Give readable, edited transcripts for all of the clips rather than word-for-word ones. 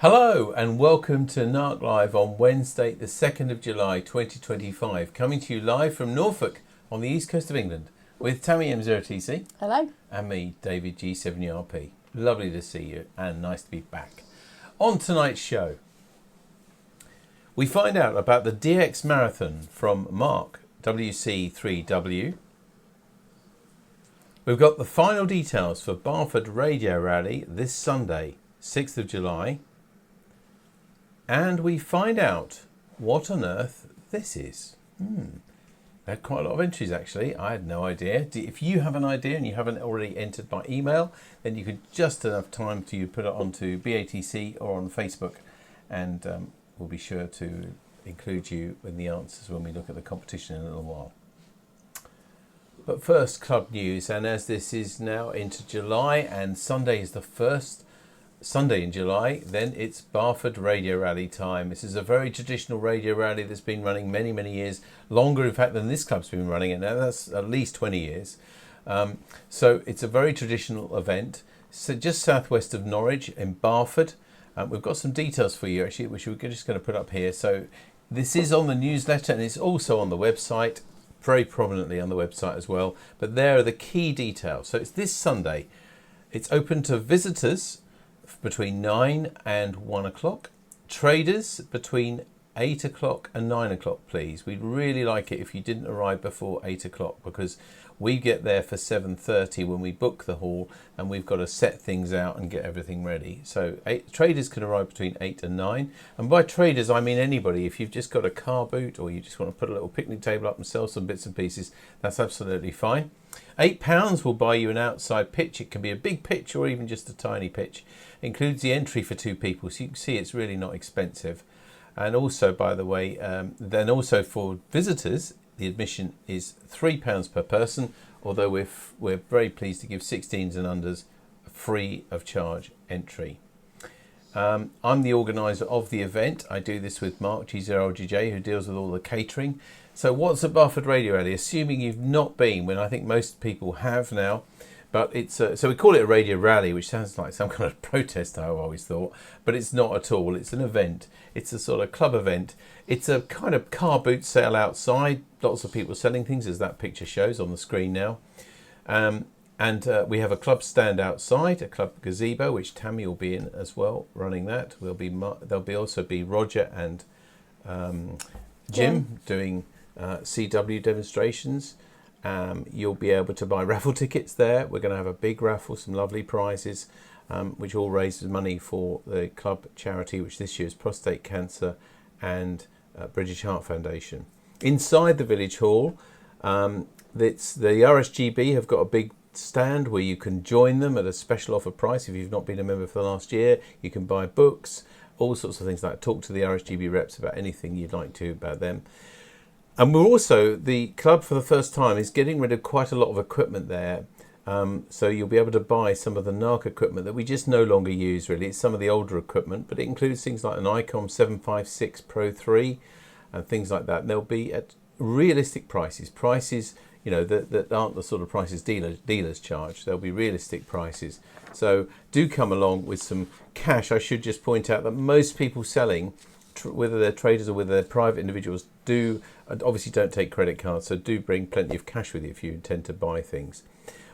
Hello and welcome to NARC Live on Wednesday the 2nd of July 2025, coming to you live from Norfolk on the east coast of England with Tammy M0TC. Hello. And me, David G7URP. Lovely to see you and nice to be back. On tonight's show, we find out about the DX Marathon from NARC WC3W. We've got the final details for Barford Radio Rally this Sunday, 6th of July. And we find out what on earth this is. Had quite a lot of entries actually. I had no idea. If you have an idea and you haven't already entered by email, then you could just enough time to put it onto BATC or on Facebook, and we'll be sure to include you in the answers when we look at the competition in a little while. But first, club news, and as this is now into July and Sunday is the first Sunday in July, then it's Barford Radio Rally time. This is a very traditional radio rally that's been running many, many years, longer in fact than this club's been running it now. That's at least 20 years. So it's a very traditional event. So just southwest of Norwich in Barford. We've got some details for you actually, which we're just going to put up here. So this is on the newsletter and it's also on the website, very prominently on the website as well. But there are the key details. So it's this Sunday. It's open to visitors between 9 and 1 o'clock. Traders between 8 o'clock and 9 o'clock, please. We'd really like it if you didn't arrive before 8 o'clock because we get there for 7:30 when we book the hall and we've got to set things out and get everything ready. So traders can arrive between 8 and 9. And by traders, I mean anybody. If you've just got a car boot or you just want to put a little picnic table up and sell some bits and pieces, that's absolutely fine. £8 will buy you an outside pitch. It can be a big pitch or even just a tiny pitch. Includes the entry for 2 people, so you can see it's really not expensive. And also, by the way, then also for visitors, the admission is £3 per person, although we're very pleased to give 16s and unders free of charge entry. I'm the organiser of the event. I do this with Mark G0LGJ, who deals with all the catering. So what's a Barford Radio Rally? Assuming you've not been, when I think most people have now, but it's so we call it a radio rally, which sounds like some kind of protest, I've always thought, but it's not at all. It's an event. It's a sort of club event. It's a kind of car boot sale outside. Lots of people selling things, as that picture shows on the screen now. And we have a club stand outside, a club gazebo, which Tammy will be in as well, running that. There'll also be Roger and Jim doing CW demonstrations. You'll be able to buy raffle tickets there. We're going to have a big raffle, some lovely prizes, which all raises money for the club charity, which this year is Prostate Cancer and British Heart Foundation. Inside the village hall, the RSGB have got a big stand where you can join them at a special offer price. If you've not been a member for the last year, you can buy books, all sorts of things like that. Talk to the RSGB reps about anything you'd like to about them. And we're also, the club for the first time is getting rid of quite a lot of equipment there. So you'll be able to buy some of the NARC equipment that we just no longer use really. It's some of the older equipment, but it includes things like an ICOM 756 Pro 3 and things like that. And they'll be at realistic prices, you know, that aren't the sort of prices dealers charge. There'll be realistic prices. So do come along with some cash. I should just point out that most people selling, whether they're traders or whether they're private individuals, obviously don't take credit cards, so do bring plenty of cash with you if you intend to buy things.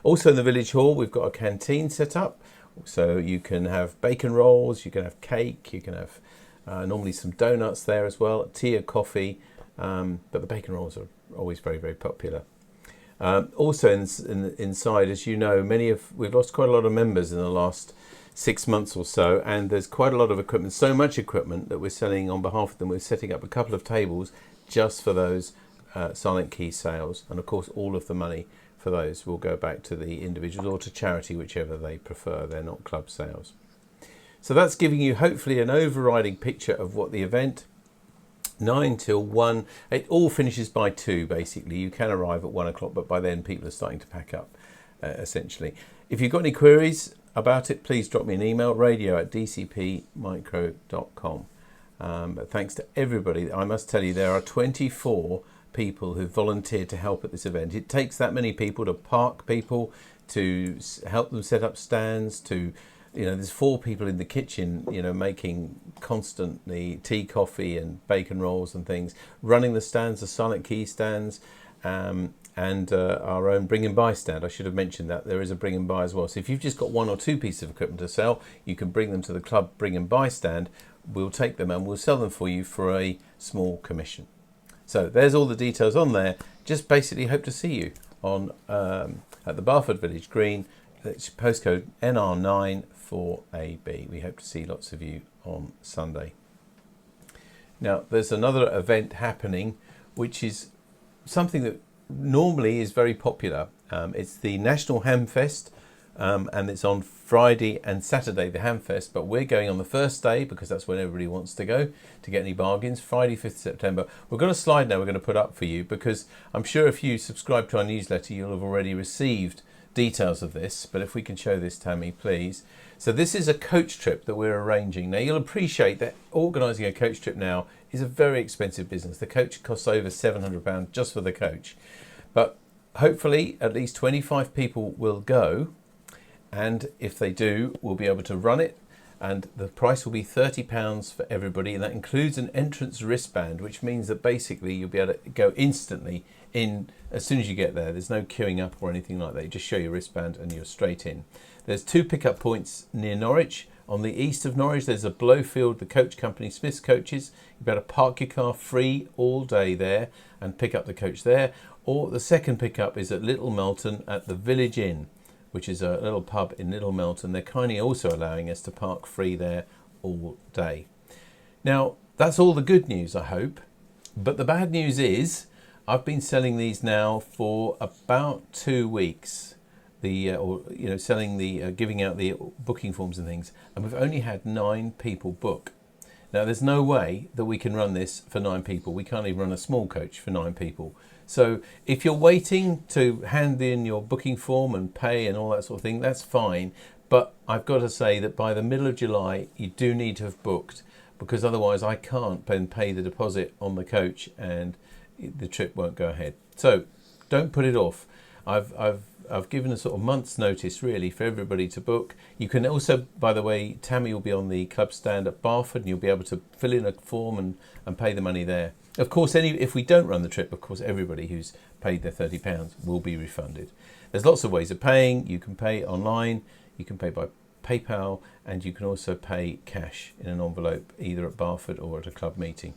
Also in the village hall, we've got a canteen set up, so you can have bacon rolls, you can have cake, you can have normally some donuts there as well, tea or coffee, but the bacon rolls are always very, very popular. Also inside, as you know, we've lost quite a lot of members in the last 6 months or so, and there's quite a lot of equipment, so much equipment that we're selling on behalf of them. We're setting up a couple of tables just for those silent key sales, and of course all of the money for those will go back to the individuals or to charity, whichever they prefer. They're not club sales. So that's giving you hopefully an overriding picture of what the event, 9 till 1, it all finishes by 2 basically. You can arrive at 1 o'clock, but by then people are starting to pack up essentially. If you've got any queries about it, please drop me an email, radio@dcpmicro.com. But thanks to everybody. I must tell you, there are 24 people who volunteered to help at this event. It takes that many people to park people, to help them set up stands, to there's 4 people in the kitchen, making constantly tea, coffee and bacon rolls and things, running the stands, the silent key stands, and our own bring and buy stand. I should have mentioned that there is a bring and buy as well. So if you've just got 1 or 2 pieces of equipment to sell, you can bring them to the club bring and buy stand. We'll take them and we'll sell them for you for a small commission. So there's all the details on there. Just basically hope to see you on at the Barford Village Green. It's postcode NR9 4AB. We hope to see lots of you on Sunday. Now there's another event happening, which is something that normally is very popular. It's the National Hamfest, and it's on Friday and Saturday, the Hamfest, but we're going on the first day because that's when everybody wants to go to get any bargains. Friday 5th September. We've got a slide now we're going to put up for you, because I'm sure if you subscribe to our newsletter you'll have already received details of this, but if we can show this, Tammy, please. So this is a coach trip that we're arranging. Now you'll appreciate that organising a coach trip now is a very expensive business. The coach costs over £700 just for the coach, but hopefully at least 25 people will go, and if they do, we'll be able to run it, and the price will be £30 for everybody, and that includes an entrance wristband, which means that basically you'll be able to go instantly in as soon as you get there. There's no queuing up or anything like that. You just show your wristband and you're straight in. There's 2 pickup points near Norwich. On the east of Norwich there's a Blowfield, the coach company, Smith's Coaches. You'll be able to park your car free all day there and pick up the coach there. Or the second pickup is at Little Melton at the Village Inn, which is a little pub in Little Melton. They're kindly also allowing us to park free there all day. Now that's all the good news, I hope, but the bad news is I've been selling these now for about 2 weeks, giving out the booking forms and things, and we've only had 9 people book. Now there's no way that we can run this for 9 people. We can't even run a small coach for 9 people. So if you're waiting to hand in your booking form and pay and all that sort of thing, that's fine. But I've got to say that by the middle of July, you do need to have booked, because otherwise I can't then pay the deposit on the coach and the trip won't go ahead. So don't put it off. I've given a sort of month's notice really for everybody to book. You can also, by the way, Tammy will be on the club stand at Barford and you'll be able to fill in a form and pay the money there. Of course, if we don't run the trip, of course, everybody who's paid their £30 will be refunded. There's lots of ways of paying. You can pay online, you can pay by PayPal, and you can also pay cash in an envelope either at Barford or at a club meeting.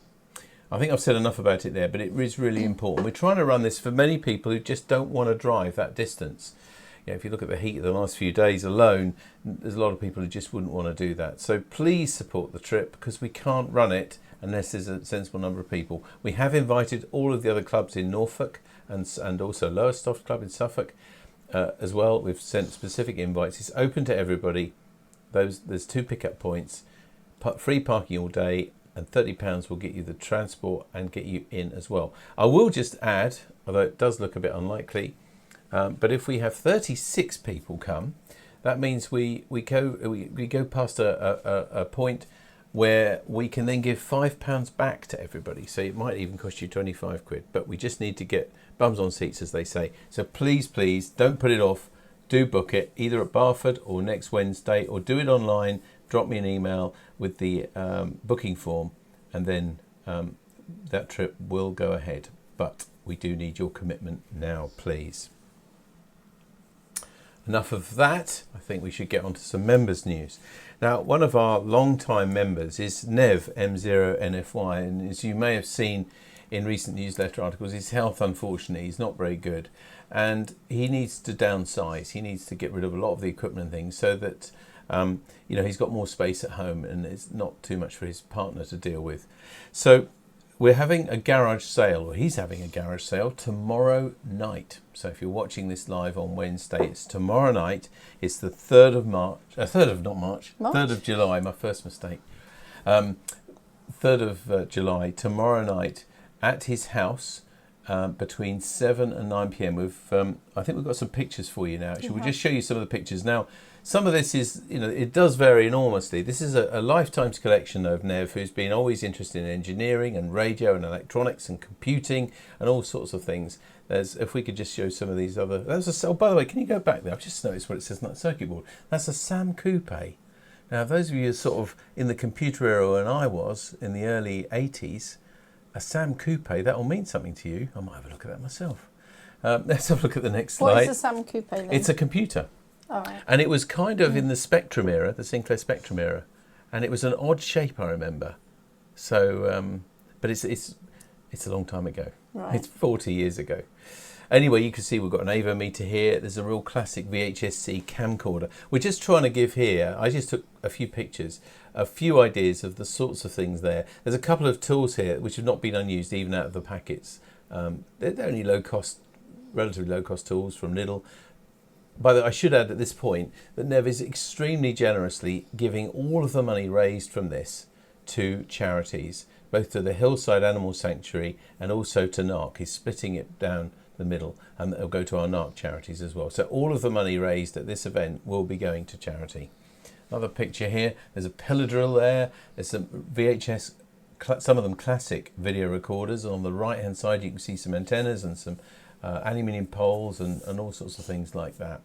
I think I've said enough about it there, but it is really important. We're trying to run this for many people who just don't want to drive that distance. If you look at the heat of the last few days alone, there's a lot of people who just wouldn't want to do that. So please support the trip, because we can't run it unless there's a sensible number of people. We have invited all of the other clubs in Norfolk and also Lowestoft Club in Suffolk as well. We've sent specific invites. It's open to everybody. There's 2 pickup points, free parking all day, and £30 will get you the transport and get you in as well. I will just add, although it does look a bit unlikely, but if we have 36 people come, that means we go past a point where we can then give £5 back to everybody. So it might even cost you 25 quid, but we just need to get bums on seats, as they say. So please, please don't put it off. Do book it either at Barford or next Wednesday, or do it online. Drop me an email with the booking form, and then that trip will go ahead. But we do need your commitment now, please. Enough of that. I think we should get on to some members news. Now, one of our long-time members is Nev, M0NFY, and as you may have seen in recent newsletter articles, his health, unfortunately, is not very good, and he needs to downsize. He needs to get rid of a lot of the equipment and things so that he's got more space at home and it's not too much for his partner to deal with. So we're having a garage sale, or he's having a garage sale tomorrow night. So if you're watching this live on Wednesday, it's tomorrow night. It's the 3rd of March. 3rd of July, my first mistake. 3rd of July, tomorrow night at his house between 7 and 9 p.m. I think we've got some pictures for you now. Actually, we'll just show you some of the pictures. Now, some of this is, it does vary enormously. This is a lifetime's collection of Nev, who's been always interested in engineering and radio and electronics and computing and all sorts of things. If we could just show some of these other... by the way, can you go back there? I've just noticed what it says on that circuit board. That's a Sam Coupe. Now, those of you sort of in the computer era when I was, in the early 80s, a Sam Coupe, that will mean something to you. I might have a look at that myself. Let's have a look at the next slide. What is a Sam Coupe then? It's a computer. All right. And it was kind of in the Spectrum era, the Sinclair Spectrum era. And it was an odd shape, I remember. So, but it's a long time ago. Right. It's 40 years ago. Anyway, you can see we've got an avometer here. There's a real classic VHS-C camcorder. We're just trying to give here, I just took a few pictures, a few ideas of the sorts of things there. There's a couple of tools here which have not been unused even out of the packets. They're only low-cost, relatively low-cost tools from Lidl. By the way, I should add at this point that Nev is extremely generously giving all of the money raised from this to charities, both to the Hillside Animal Sanctuary and also to NARC. He's splitting it down the middle, and it'll go to our NARC charities as well. So all of the money raised at this event will be going to charity. Another picture here, there's a pillar drill there, there's some VHS, some of them classic video recorders. On the right hand side you can see some antennas and some aluminium poles and all sorts of things like that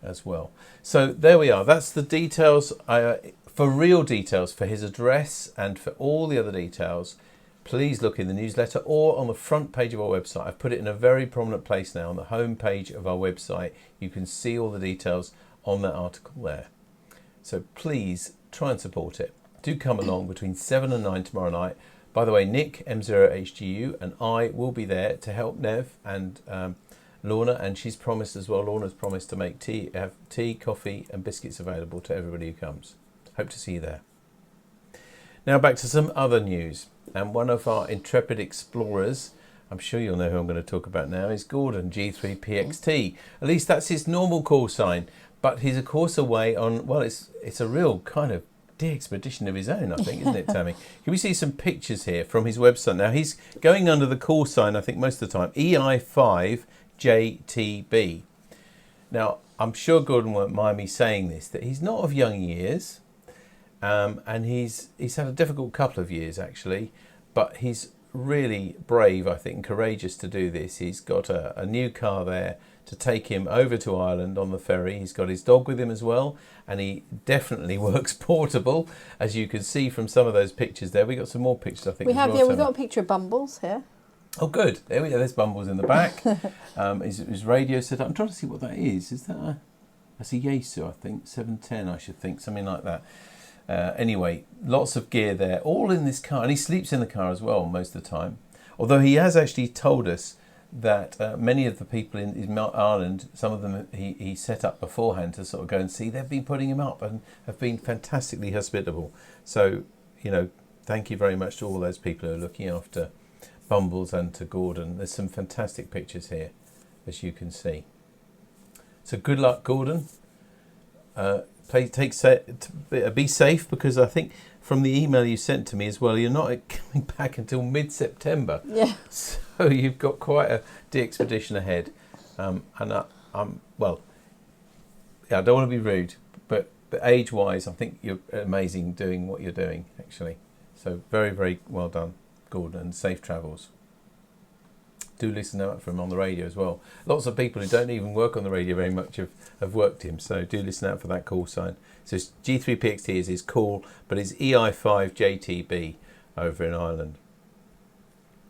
as well. So there we are, that's the details, for real details for his address and for all the other details. Please look in the newsletter or on the front page of our website. I've put it in a very prominent place now on the home page of our website. You can see all the details on that article there. So please try and support it. Do come along between 7 and 9 tomorrow night. By the way, Nick, M0HGU, and I will be there to help Nev and Lorna, and she's promised as well, Lorna's promised to make have tea, coffee and biscuits available to everybody who comes. Hope to see you there. Now back to some other news. And one of our intrepid explorers, I'm sure you'll know who I'm going to talk about now, is Gordon, G3PXT. At least that's his normal call sign. But he's of course away on, well, it's a real kind of de-expedition of his own, I think, isn't it, Tammy? Can we see some pictures here from his website? Now, he's going under the call sign, I think, most of the time, EI5JTB. Now, I'm sure Gordon won't mind me saying this, that he's not of young years. And he's had a difficult couple of years, actually, but he's really brave, I think, and courageous to do this. He's got a new car there to take him over to Ireland on the ferry. He's got his dog with him as well, and he definitely works portable, as you can see from some of those pictures there. We got some more pictures, I think. We have, well, yeah, we've got a picture of Bumbles here. Oh, good. There we go. There's Bumbles in the back. His radio set up. I'm trying to see what that is. Is that that's a Yaesu, I think. 710, I should think, something like that. Anyway, lots of gear there, all in this car, and he sleeps in the car as well most of the time. Although he has actually told us that many of the people in Ireland, some of them he set up beforehand to sort of go and see, they've been putting him up and have been fantastically hospitable. So, you know, thank you very much to all those people who are looking after Bumbles and to Gordon. There's some fantastic pictures here, as you can see. So good luck, Gordon. Be safe, because I think from the email you sent to me as well, you're not coming back until mid-September. Yeah. So you've got quite a de-expedition ahead. Well, yeah, I don't want to be rude, but age-wise, I think you're amazing doing what you're doing, actually. So very, very well done, Gordon, and safe travels. Do listen out for him on the radio as well. Lots of people who don't even work on the radio very much have worked him, so do listen out for that call sign. So G3PXT is his call, but it's EI5JTB over in Ireland.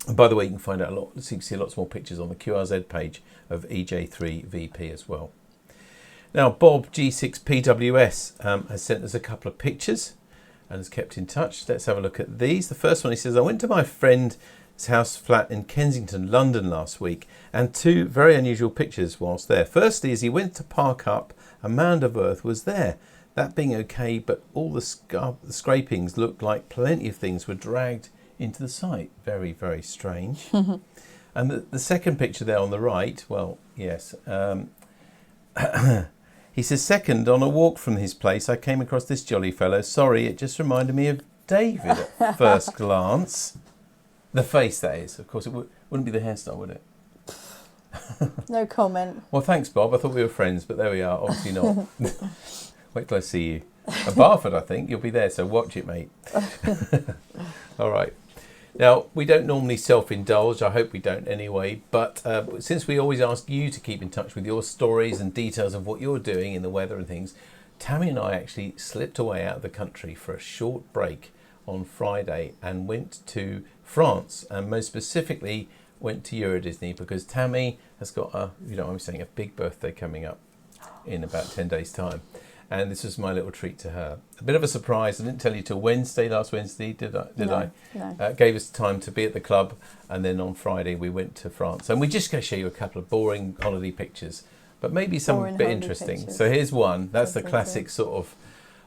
And by the way, you can find out you can see lots more pictures on the QRZ page of EJ3VP as well. Now, Bob G6PWS has sent us a couple of pictures and has kept in touch. Let's have a look at these. The first one, he says, I went to my friend's house flat in Kensington, London last week, and two very unusual pictures whilst there. Firstly, as he went to park up, a mound of earth was there. That being okay, but all the scrapings looked like plenty of things were dragged into the site. Very, very strange. And the second picture there on the right, well, yes. He says, second, on a walk from his place, I came across this jolly fellow. Sorry, it just reminded me of David at first glance. The face, that is. Of course, it wouldn't be the hairstyle, would it? No comment. Well, thanks, Bob. I thought we were friends, but there we are. Obviously not. Wait till I see you. At Barford, I think. You'll be there, so watch it, mate. All right. Now, we don't normally self-indulge. I hope we don't anyway. But since we always ask you to keep in touch with your stories and details of what you're doing in the weather and things, Tammy and I actually slipped away out of the country for a short break on Friday and went to France, and most specifically went to Euro Disney because Tammy has got I'm saying, a big birthday coming up in about 10 days' time. And this was my little treat to her. A bit of a surprise. I didn't tell you till last Wednesday, did I? No. Gave us time to be at the club, and then on Friday we went to France. And we're just going to show you a couple of boring holiday pictures, but maybe some Boring bit holiday interesting. pictures. So here's one. That's the classic sort of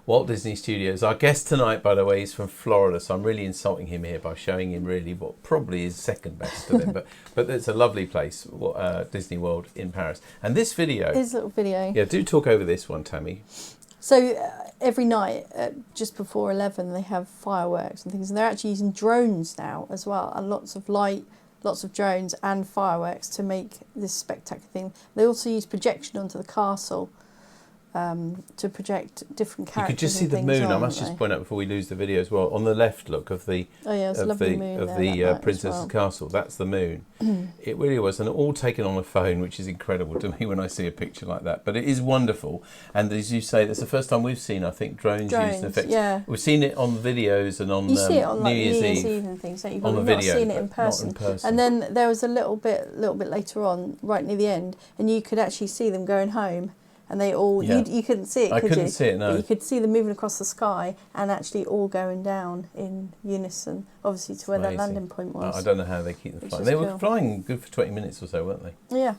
Walt Disney Studios. Our guest tonight, by the way, is from Florida, so I'm really insulting him here by showing him really what probably is second best to them. But it's a lovely place, Disney World in Paris. And this video... His little video. Yeah, do talk over this one, Tammy. So every night, just before 11, they have fireworks and things. And they're actually using drones now as well. And lots of light, lots of drones and fireworks to make this spectacular thing. They also use projection onto the castle. To project different characters. You could just see the moon. I must just point out before we lose the video as well. On the left, look of the Princess's Castle. That's the moon. It really was, and all taken on a phone, which is incredible to me when I see a picture like that. But it is wonderful, and as you say, that's the first time we've seen, I think, drones used in effects. Yeah. We've seen it on videos and on you see it on New Year's Eve and things. So you've on the not video, seen it in person. Not in person. And then there was a little bit later on, right near the end, and you could actually see them going home. And they all, you couldn't see it, I couldn't see it, no. But you could see them moving across the sky and actually all going down in unison, obviously to where their landing point was. I don't know how they keep them flying. They were flying good for 20 minutes or so, weren't they? Yeah.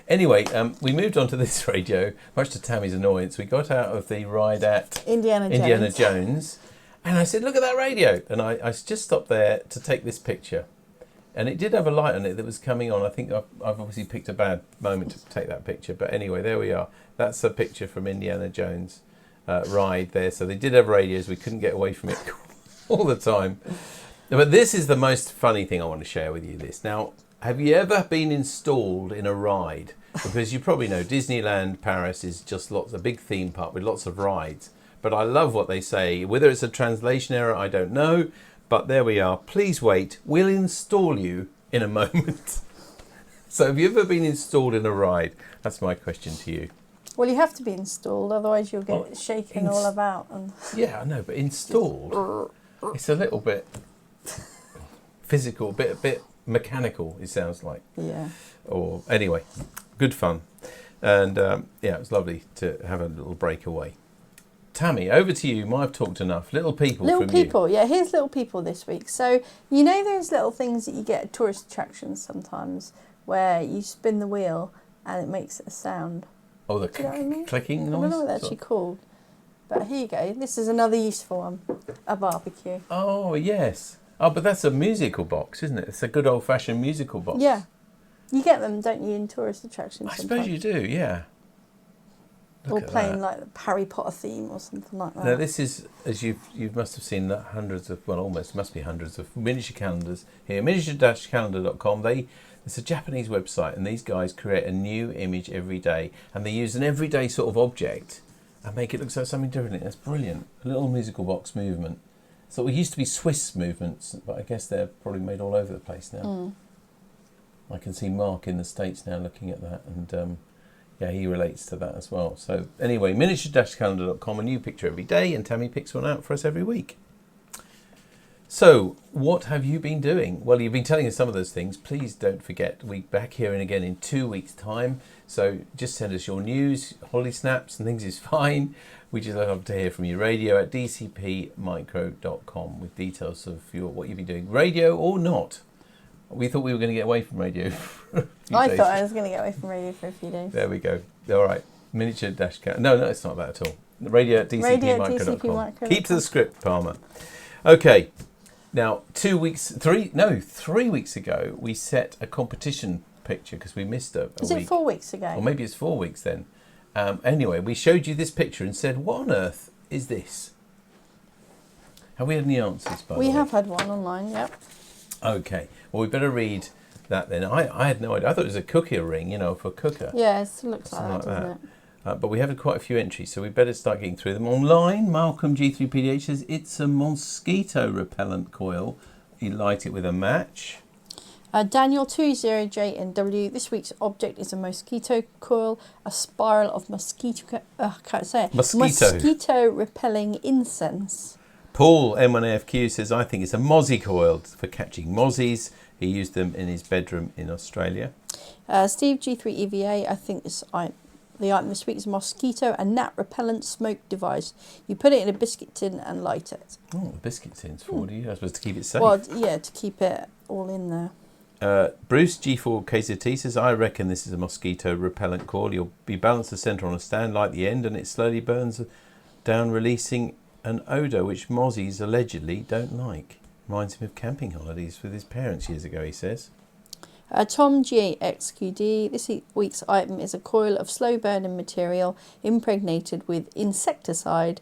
Anyway, we moved on to this radio, much to Tammy's annoyance. We got out of the ride at Indiana Jones, and I said, look at that radio. And I just stopped there to take this picture. And it did have a light on it that was coming on. I think I've obviously picked a bad moment to take that picture. But anyway, there we are. That's a picture from Indiana Jones ride there. So they did have radios. We couldn't get away from it all the time. But this is the most funny thing I want to share with you. Now, have you ever been installed in a ride? Because you probably know Disneyland Paris is just a big theme park with lots of rides. But I love what they say. Whether it's a translation error, I don't know. But there we are. Please wait. We'll install you in a moment. So have you ever been installed in a ride? That's my question to you. Well, you have to be installed, otherwise you'll get shaken all about. And yeah, I know, but installed, it's a little bit physical, a bit mechanical, it sounds like. Yeah. Or anyway, good fun. And it was lovely to have a little break away. Tammy, over to you. I've talked enough. Little People. Yeah, here's Little People this week. So, you know those little things that you get at tourist attractions sometimes where you spin the wheel and it makes a sound? Oh, the clicking noise? I don't know what they're actually called. But here you go. This is another useful one. A barbecue. Oh, yes. Oh, but that's a musical box, isn't it? It's a good old-fashioned musical box. Yeah. You get them, don't you, in tourist attractions I suppose you do, yeah. Or playing like the Harry Potter theme or something like that. Now this is, as you must have seen, must be hundreds of miniature calendars here. Miniature-calendar.com. It's a Japanese website, and these guys create a new image every day, and they use an everyday sort of object and make it look like something different. That's brilliant. A little musical box movement. So it used to be Swiss movements, but I guess they're probably made all over the place now. I can see Mark in the States now looking at that, and he relates to that as well. So anyway, miniature-calendar.com, a new picture every day, and Tammy picks one out for us every week. So what have you been doing? Well, you've been telling us some of those things. Please don't forget, we're back here and again in 2 weeks' time. So just send us your news, holiday snaps and things is fine. We just love to hear from you. Radio at dcpmicro.com with details of what you've been doing. Radio or not. We thought we were going to get away from radio for a few days. Thought I was going to get away from radio for a few days. There we go. All right. Miniature-calendar. No, it's not that at all. Radio at dcpmicro.com. Keep to the script, Palmer. Okay. Now, 3 weeks ago, we set a competition picture because we missed a week. Is it 4 weeks ago? Or maybe it's 4 weeks then. Anyway, we showed you this picture and said, what on earth is this? Have we had any answers, by the way? We have had one online, yep. Okay. Well, we better read that then. I had no idea. I thought it was a cooker ring, for a cooker. Yes, it looks like that, doesn't it? But we have had quite a few entries, so we better start getting through them. Online, Malcolm G3PDH says it's a mosquito repellent coil. You light it with a match. Daniel 20JNW. This week's object is a mosquito coil, a spiral of mosquito repelling incense. Paul M1AFQ says, I think it's a mozzie coil for catching mozzies. He used them in his bedroom in Australia. Steve G3EVA, I think the item this week is a mosquito and gnat repellent smoke device. You put it in a biscuit tin and light it. Oh, the biscuit tin's for what are you? I suppose to keep it safe. Well, yeah, to keep it all in there. Bruce G4KZT says, I reckon this is a mosquito repellent coil. You'll be balanced the centre on a stand, light the end, and it slowly burns down, releasing an odour which mozzies allegedly don't like. Reminds him of camping holidays with his parents years ago, he says. Tom GXQD, this week's item is a coil of slow burning material impregnated with insecticide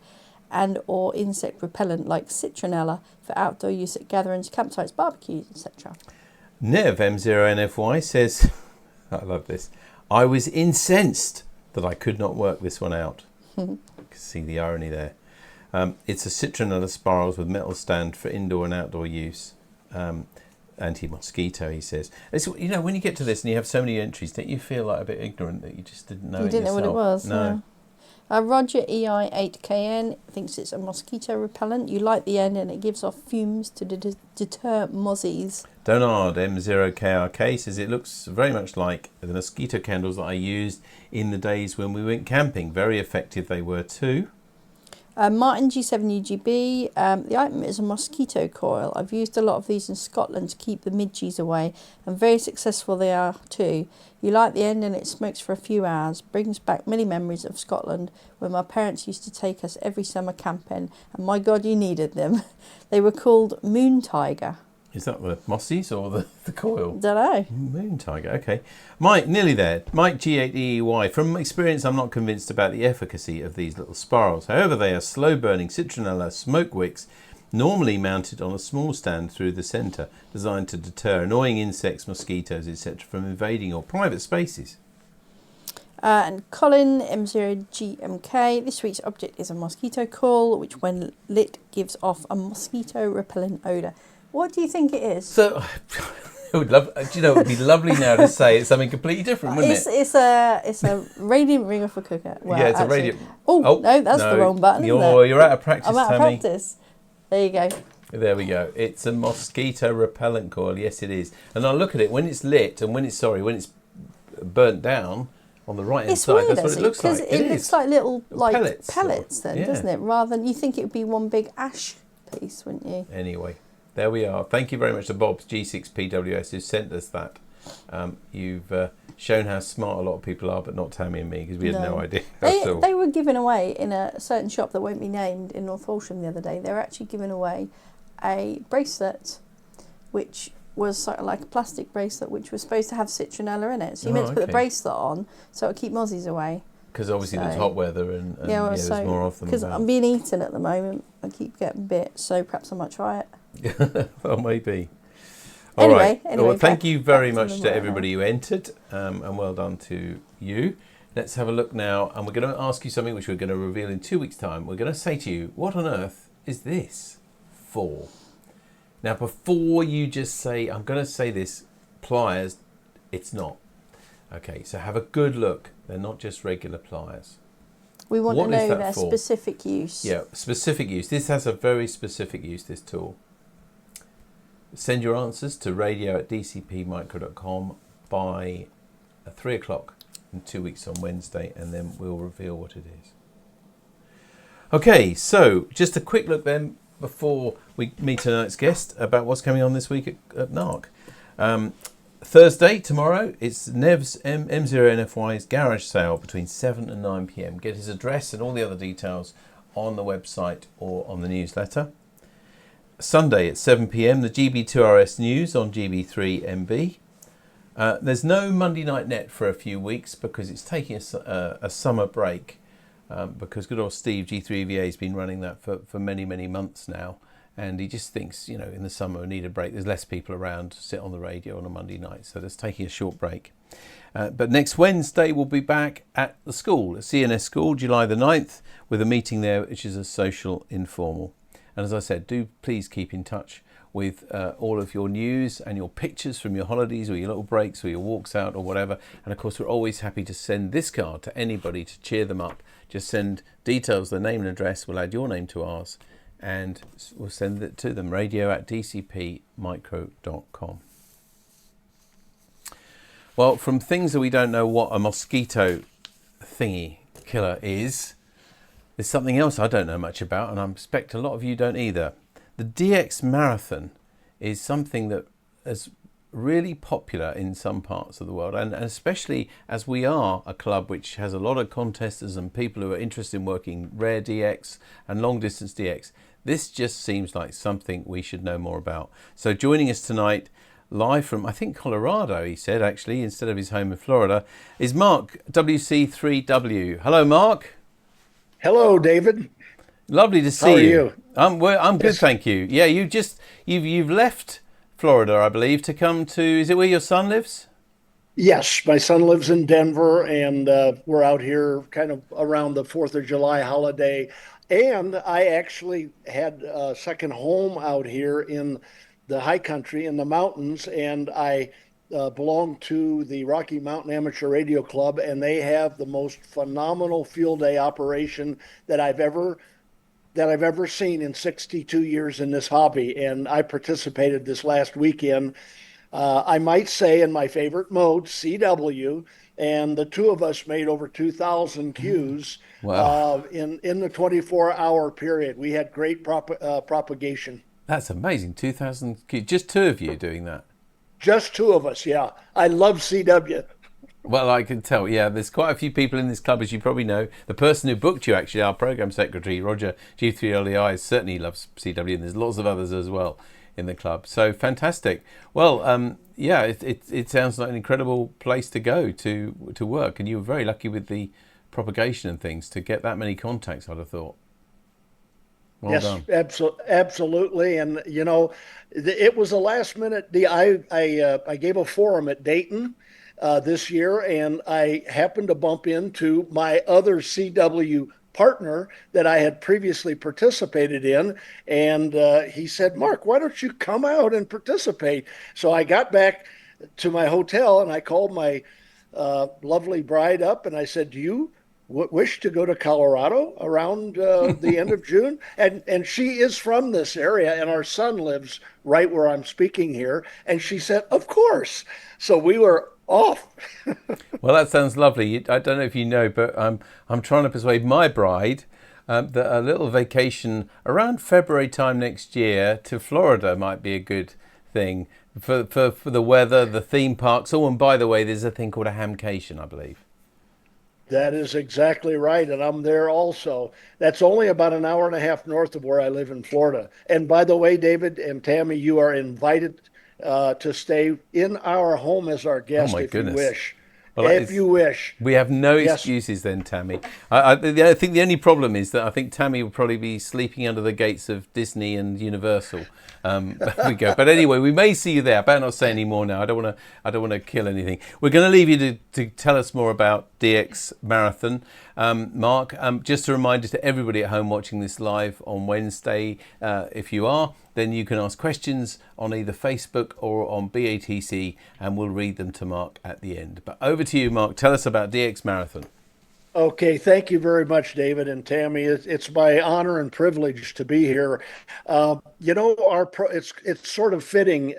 and or insect repellent like citronella for outdoor use at gatherings, campsites, barbecues, etc. Nev M0NFY says, I love this, I was incensed that I could not work this one out. You can see the irony there. It's a citronella spirals with metal stand for indoor and outdoor use. Anti-mosquito, he says. It's, you know, when you get to this and you have so many entries, don't you feel like a bit ignorant that you just didn't know You it didn't yourself? know what it was. No. Roger EI8KN thinks it's a mosquito repellent. You light the end and it gives off fumes to deter mozzies. Donard M0KRK says it looks very much like the mosquito candles that I used in the days when we went camping. Very effective they were too. Martin G7UGB, the item is a mosquito coil. I've used a lot of these in Scotland to keep the midges away, and very successful they are too. You light the end and it smokes for a few hours. Brings back many memories of Scotland when my parents used to take us every summer camping, and my God, you needed them. They were called Moon Tiger. Is that the mossies or the coil? Don't know. Moon Tiger, okay. Mike, nearly there. Mike G8EY. From experience, I'm not convinced about the efficacy of these little spirals. However, they are slow-burning citronella smoke wicks, normally mounted on a small stand through the centre, designed to deter annoying insects, mosquitoes, etc. from invading your private spaces. And Colin M0GMK, this week's object is a mosquito coil, which when lit gives off a mosquito repellent odour. What do you think it is? So, it would it would be lovely now to say it's something completely different, wouldn't it? It's a radiant ring off a cooker. Well, yeah, it's actually, a radiant. Oh, no, that's the wrong button, isn't it? You're out of practice, I'm out of Tammy. practice. There you go. There we go. It's a mosquito repellent coil. Yes, it is. And I'll look at it when it's lit and when it's burnt down on the right hand side. Weird, That's what it looks like. It looks like little pellets then, yeah. doesn't it? Rather than, you think it would be one big ash piece, wouldn't you? Anyway, there we are. Thank you very much to Bob's G6PWS who sent us that. You've shown how smart a lot of people are, but not Tammy and me, because we had no idea. They were giving away in a certain shop that won't be named in North Walsham the other day. They were actually giving away a bracelet, which was sort of like a plastic bracelet, which was supposed to have citronella in it. So you meant to put the bracelet on, so it would keep mozzies away. Because obviously there's hot weather and there's more of them. Because I'm being eaten at the moment, I keep getting bit, so perhaps I might try it. Well, maybe. All right. Well, thank you very much to everybody who entered, and well done to you. Let's have a look now, and we're going to ask you something which we're going to reveal in 2 weeks' time. We're going to say to you, what on earth is this for? Now, before you just say, I'm going to say this, pliers, it's not. Okay, so have a good look. They're not just regular pliers. We want to know their specific use. Yeah, specific use. This has a very specific use, this tool. Send your answers to radio@dcpmicro.com by 3 o'clock in 2 weeks on Wednesday, and then we'll reveal what it is. Okay, so just a quick look then before we meet tonight's guest about what's coming on this week at NARC. Thursday, tomorrow, it's Nev's M0NFY's garage sale between 7 and 9 p.m. Get his address and all the other details on the website or on the newsletter. Sunday at 7 p.m, the GB2RS news on GB3MB. There's no Monday Night Net for a few weeks because it's taking a summer break because good old Steve G3VA has been running that for many, many months now. And he just thinks, you know, in the summer we need a break. There's less people around to sit on the radio on a Monday night. So that's taking a short break. But next Wednesday we'll be back at the school, at CNS School, July the 9th, with a meeting there, which is a social informal. And as I said, do please keep in touch with all of your news and your pictures from your holidays or your little breaks or your walks out or whatever. And of course, we're always happy to send this card to anybody to cheer them up. Just send details, their name and address. We'll add your name to ours and we'll send it to them, radio@dcpmicro.com. Well, from things that we don't know what a mosquito thingy killer is, there's something else I don't know much about, and I expect a lot of you don't either. The DX Marathon is something that is really popular in some parts of the world, and especially as we are a club which has a lot of contesters and people who are interested in working rare DX and long distance DX. This just seems like something we should know more about. So joining us tonight, live from, I think, Colorado, he said, actually, instead of his home in Florida, is Mark, WC3W. Hello, Mark. Hello, David. Lovely to see you. I'm good, thank you. Yeah, you've left Florida, I believe, to come to, is it where your son lives? Yes, my son lives in Denver, and we're out here kind of around the 4th of July holiday. And I actually had a second home out here in the high country, in the mountains, and I belong to the Rocky Mountain Amateur Radio Club, and they have the most phenomenal field day operation that I've ever seen in 62 years in this hobby. And I participated this last weekend. I might say in my favorite mode, CW, and the two of us made over 2,000 Qs. Wow. In the 24-hour period. We had great propagation. That's amazing, 2,000 Qs. Just two of you doing that? Just two of us, yeah. I love CW. Well, I can tell, yeah, there's quite a few people in this club, as you probably know. The person who booked you, actually, our program secretary, Roger G3LEI, certainly loves CW, and there's lots of others as well in the club. So fantastic. Well, yeah, it sounds like an incredible place to go to work, and you were very lucky with the propagation and things to get that many contacts, I'd have thought. Well yes, done. Absolutely. And, you know, it was a last minute. I gave a forum at Dayton this year, and I happened to bump into my other CW partner that I had previously participated in. And he said, Mark, why don't you come out and participate? So I got back to my hotel and I called my lovely bride up and I said, do you wish to go to Colorado around the end of June? And she is from this area, and our son lives right where I'm speaking here. And she said, of course. So we were off. Well, that sounds lovely. I don't know if you know, but I'm trying to persuade my bride that a little vacation around February time next year to Florida might be a good thing for the weather, the theme parks. Oh, and by the way, there's a thing called a hamcation, I believe. That is exactly right. And I'm there also. That's only about an hour and a half north of where I live in Florida. And by the way, David and Tammy, you are invited to stay in our home as our guest if you wish. Well, if you wish. We have no Yes. excuses then, Tammy. I think the only problem is that I think Tammy will probably be sleeping under the gates of Disney and Universal. There we go. But anyway, we may see you there. I better not say any more now. I don't want to kill anything. We're going to leave you to tell us more about DX Marathon. Mark, just a reminder to everybody at home watching this live on Wednesday, if you are, then you can ask questions on either Facebook or on BATC, and we'll read them to Mark at the end. But over to you, Mark. Tell us about DX Marathon. Okay, thank you very much, David and Tammy. It's my honor and privilege to be here. You know, it's sort of fitting.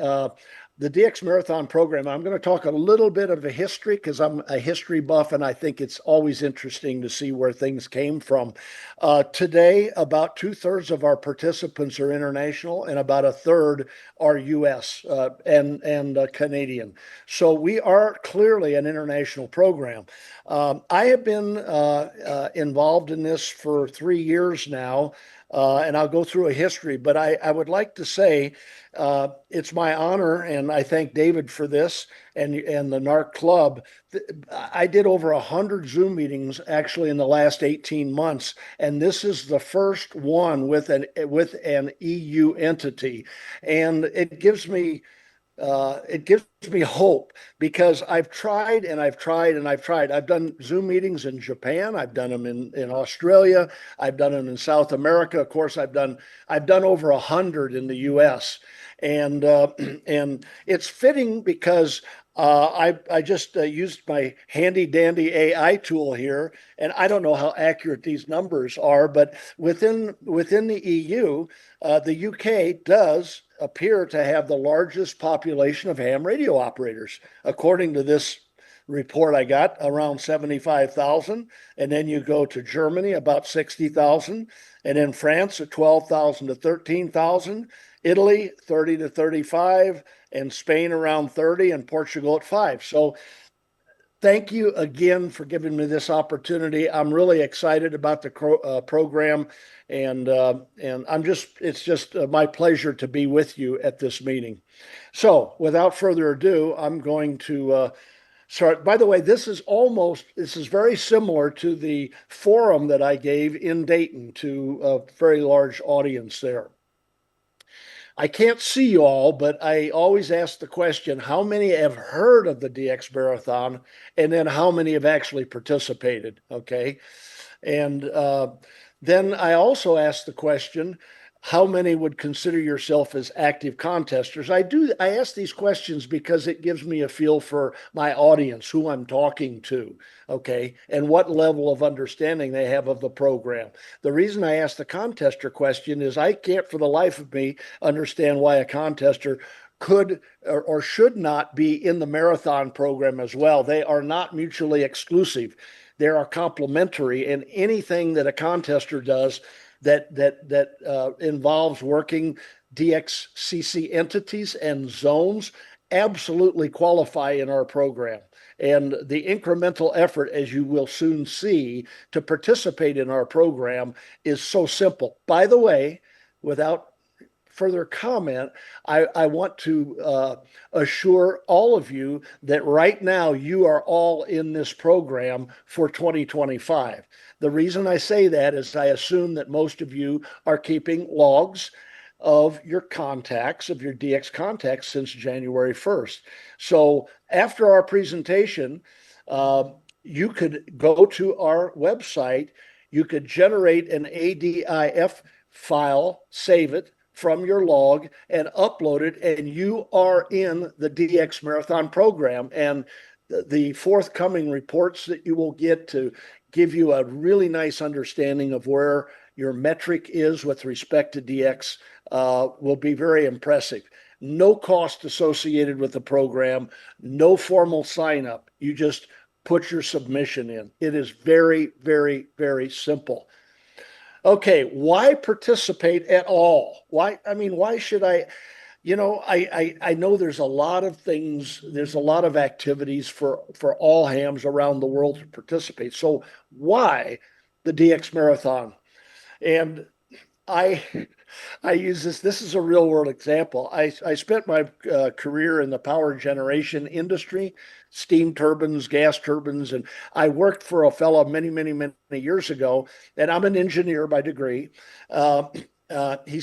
The DX Marathon program, I'm going to talk a little bit of a history because I'm a history buff and I think it's always interesting to see where things came from. Today, about 2/3 of our participants are international and about 1/3 are US and Canadian. So we are clearly an international program. I have been involved in this for 3 years now. And I'll go through a history, but I would like to say it's my honor, and I thank David for this and the NARC Club. I did over 100 Zoom meetings actually in the last 18 months, and this is the first one with an EU entity, and it gives me it gives me hope because I've tried and I've tried and I've tried. I've done Zoom meetings in Japan. I've done them in Australia. I've done them in South America. Of course, I've done over 100 in the U.S. and and it's fitting because I just used my handy dandy AI tool here, and I don't know how accurate these numbers are, but within the EU, the UK does appear to have the largest population of ham radio operators, according to this report I got, around 75,000. And then you go to Germany, about 60,000. And in France, at 12,000 to 13,000. Italy, 30 to 35. And Spain, around 30. And Portugal at 5. So thank you again for giving me this opportunity. I'm really excited about the program, and it's just my pleasure to be with you at this meeting. So, without further ado, I'm going to start. By the way, this is very similar to the forum that I gave in Dayton to a very large audience there. I can't see you all, but I always ask the question, how many have heard of the DX Marathon? And then how many have actually participated? Okay. And then I also ask the question, how many would consider yourself as active contesters? I ask these questions because it gives me a feel for my audience, who I'm talking to, okay, and what level of understanding they have of the program. The reason I ask the contester question is I can't for the life of me understand why a contester could or should not be in the marathon program as well. They are not mutually exclusive. They are complementary, and anything that a contester does that involves working DXCC entities and zones absolutely qualify in our program. And the incremental effort, as you will soon see, to participate in our program is so simple. By the way, without further comment, I want to assure all of you that right now you are all in this program for 2025. The reason I say that is I assume that most of you are keeping logs of your contacts, of your DX contacts since January 1st. So after our presentation, you could go to our website, you could generate an ADIF file, save it from your log and upload it, and you are in the DX Marathon program. And the forthcoming reports that you will get to give you a really nice understanding of where your metric is with respect to DX will be very impressive. No cost associated with the program, no formal sign up. You just put your submission in. It is very, very, very simple. Okay, why participate at all? Why should I? I know there's a lot of things, there's a lot of activities for all hams around the world to participate. So why the DX Marathon? And I use this is a real world example. I spent my career in the power generation industry, steam turbines, gas turbines, and I worked for a fellow many, many, many years ago, and I'm an engineer by degree. He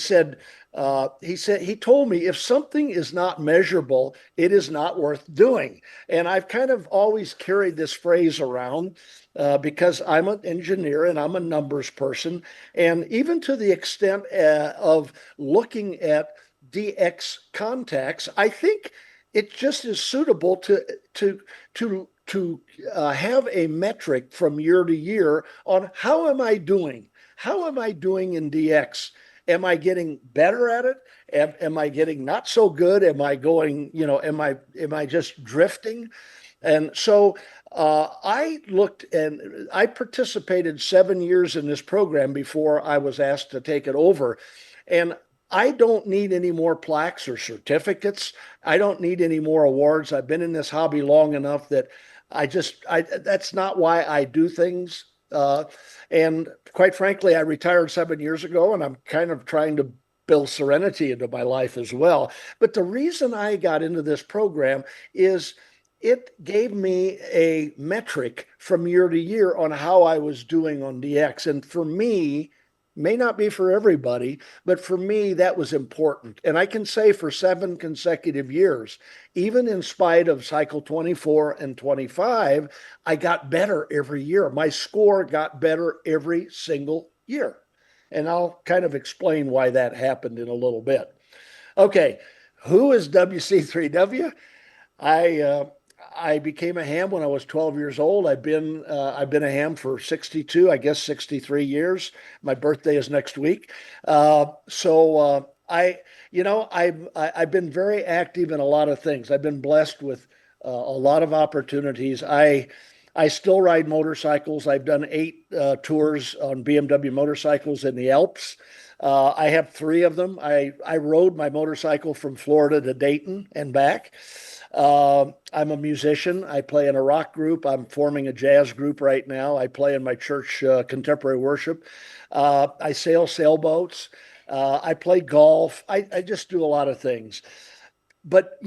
told me if something is not measurable, it is not worth doing. And I've kind of always carried this phrase around because I'm an engineer and I'm a numbers person. And even to the extent of looking at DX contacts, I think it just is suitable to have a metric from year to year on how am I doing? How am I doing in DX? Am I getting better at it? Am I getting not so good? Am I going, am I just drifting? And so I looked and I participated 7 years in this program before I was asked to take it over. And I don't need any more plaques or certificates. I don't need any more awards. I've been in this hobby long enough that that's not why I do things. And quite frankly, I retired 7 years ago, and I'm kind of trying to build serenity into my life as well. But the reason I got into this program is it gave me a metric from year to year on how I was doing on DX. And for me, May not be for everybody, but for me, that was important. And I can say for 7 consecutive years, even in spite of cycle 24 and 25, I got better every year. My score got better every single year. And I'll kind of explain why that happened in a little bit. Okay, who is WC3W? I uh, I became a ham when I was 12 years old. I've been a ham for 62, I guess 63 years. My birthday is next week. I, I've been very active in a lot of things. I've been blessed with a lot of opportunities. I still ride motorcycles. I've done 8 tours on BMW motorcycles in the Alps. I have 3 of them. I rode my motorcycle from Florida to Dayton and back. I'm a musician. I play in a rock group. I'm forming a jazz group right now. I play in my church contemporary worship. I sail sailboats. I play golf. I just do a lot of things. But,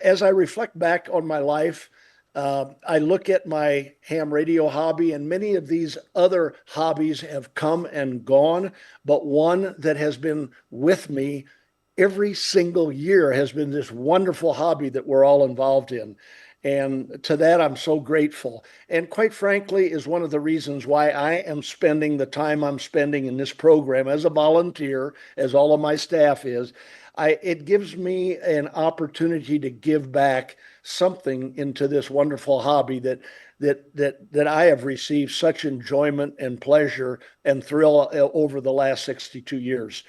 as I reflect back on my life, I look at my ham radio hobby, and many of these other hobbies have come and gone, but one that has been with me every single year has been this wonderful hobby that we're all involved in. And to that, I'm so grateful. And quite frankly, is one of the reasons why I am spending the time I'm spending in this program as a volunteer, as all of my staff is. It gives me an opportunity to give back something into this wonderful hobby that I have received such enjoyment and pleasure and thrill over the last 62 years.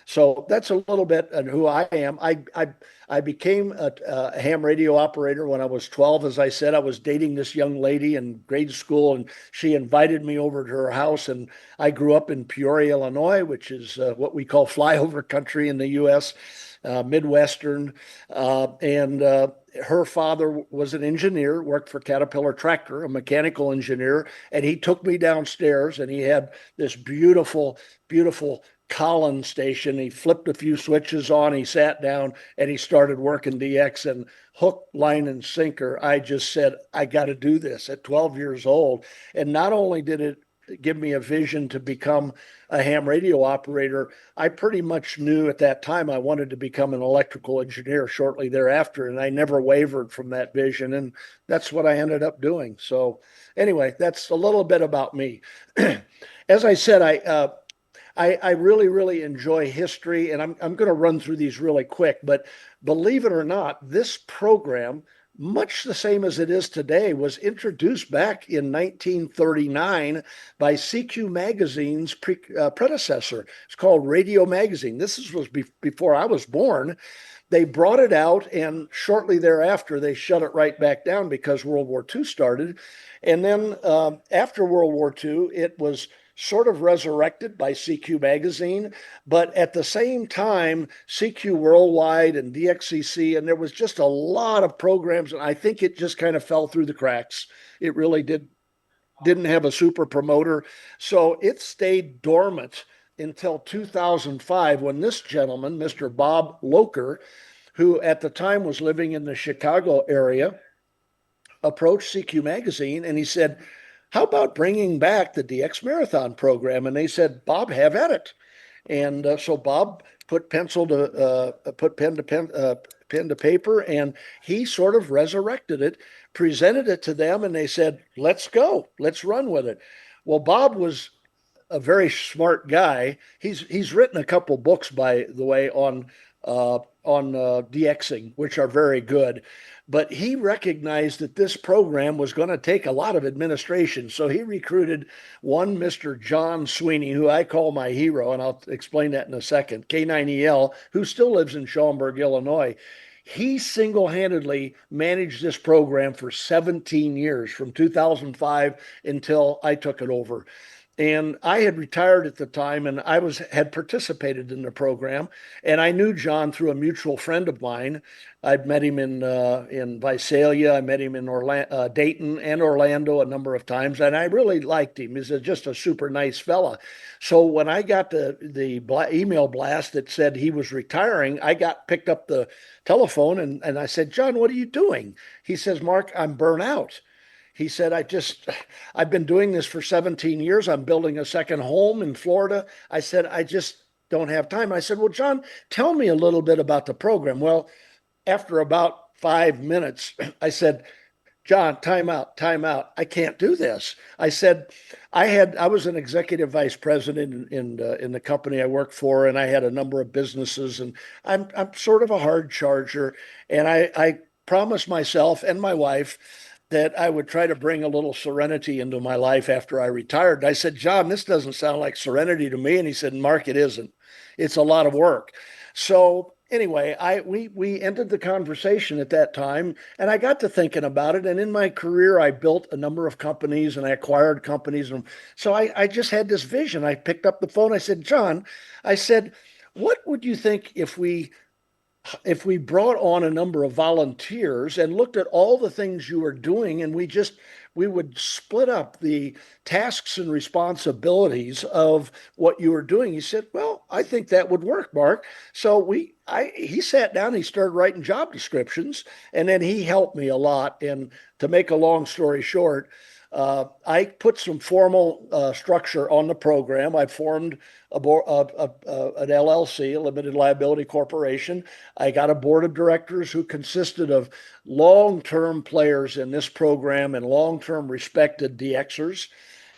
So that's a little bit on who I am. I became a ham radio operator when I was 12. As I said, I was dating this young lady in grade school, and she invited me over to her house. And I grew up in Peoria, Illinois, which is what we call flyover country in the U.S., Midwestern. And her father was an engineer, worked for Caterpillar Tractor, a mechanical engineer. And he took me downstairs, and he had this beautiful, beautiful Collins station. He flipped a few switches on, he sat down, and he started working DX, and hook, line, and sinker. I just said, I got to do this at 12 years old. And not only did it give me a vision to become a ham radio operator, I pretty much knew at that time I wanted to become an electrical engineer shortly thereafter. And I never wavered from that vision. And that's what I ended up doing. So anyway, that's a little bit about me. As I said, I really, really enjoy history, and I'm going to run through these really quick. But believe it or not, this program, much the same as it is today, was introduced back in 1939 by CQ Magazine's predecessor. It's called Radio Magazine. Was before I was born. They brought it out, and shortly thereafter, they shut it right back down because World War II started. And then after World War II, it was sort of resurrected by CQ Magazine, but at the same time, CQ Worldwide and DXCC, and there was just a lot of programs, and I think it just kind of fell through the cracks. It really didn't have a super promoter, so it stayed dormant until 2005 when this gentleman, Mr. Bob Loker, who at the time was living in the Chicago area, approached CQ Magazine, and he said, how about bringing back the DX Marathon program? And they said, Bob, have at it. And so Bob put pen to paper, and he sort of resurrected it, presented it to them, and they said, let's go, let's run with it. Well, Bob was a very smart guy. He's written a couple books, by the way, on DXing, which are very good. But he recognized that this program was going to take a lot of administration. So he recruited one Mr. John Sweeney, who I call my hero, and I'll explain that in a second, K9EL, who still lives in Schaumburg, Illinois. He single-handedly managed this program for 17 years, from 2005 until I took it over. And I had retired at the time, and had participated in the program. And I knew John through a mutual friend of mine. I'd met him in Visalia. I met him in Dayton and Orlando a number of times, and I really liked him. He's just a super nice fella. So when I got the email blast that said he was retiring, I picked up the telephone and I said, John, what are you doing? He says, Mark, I'm burnt out. He said, I've been doing this for 17 years. I'm building a second home in Florida. I said, I just don't have time. I said, well, John, tell me a little bit about the program. Well, after about 5 minutes, I said, John, time out, time out. I can't do this. I said, I was an executive vice president in the company I worked for, and I had a number of businesses, and I'm sort of a hard charger, and I promised myself and my wife that I would try to bring a little serenity into my life after I retired. I said, John, this doesn't sound like serenity to me, and he said, Mark, it isn't. It's a lot of work. So anyway, we ended the conversation at that time, and I got to thinking about it. And in my career, I built a number of companies and I acquired companies, and so I just had this vision. I picked up the phone. I said, John, I said, what would you think if we brought on a number of volunteers and looked at all the things you were doing, and we would split up the tasks and responsibilities of what you were doing? He said, well, I think that would work, Mark. So he sat down, he started writing job descriptions, and then he helped me a lot. And to make a long story short, I put some formal structure on the program. I formed an LLC, a limited liability corporation. I got a board of directors who consisted of long-term players in this program and long-term respected DXers.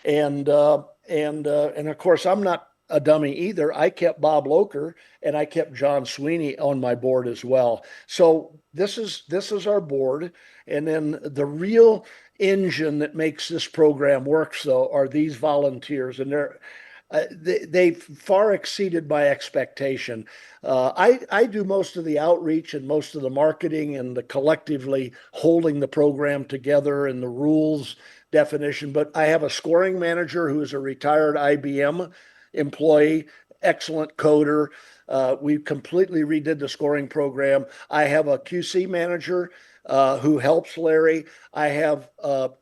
And of course, I'm not a dummy either. I kept Bob Loker and I kept John Sweeney on my board as well. So this is our board. And then the real engine that makes this program work, though, are these volunteers, and they far exceeded my expectation. I do most of the outreach and most of the marketing and the collectively holding the program together and the rules definition, but I have a scoring manager who is a retired IBM employee, excellent coder. We completely redid the scoring program. I have a QC manager who helps Larry. I have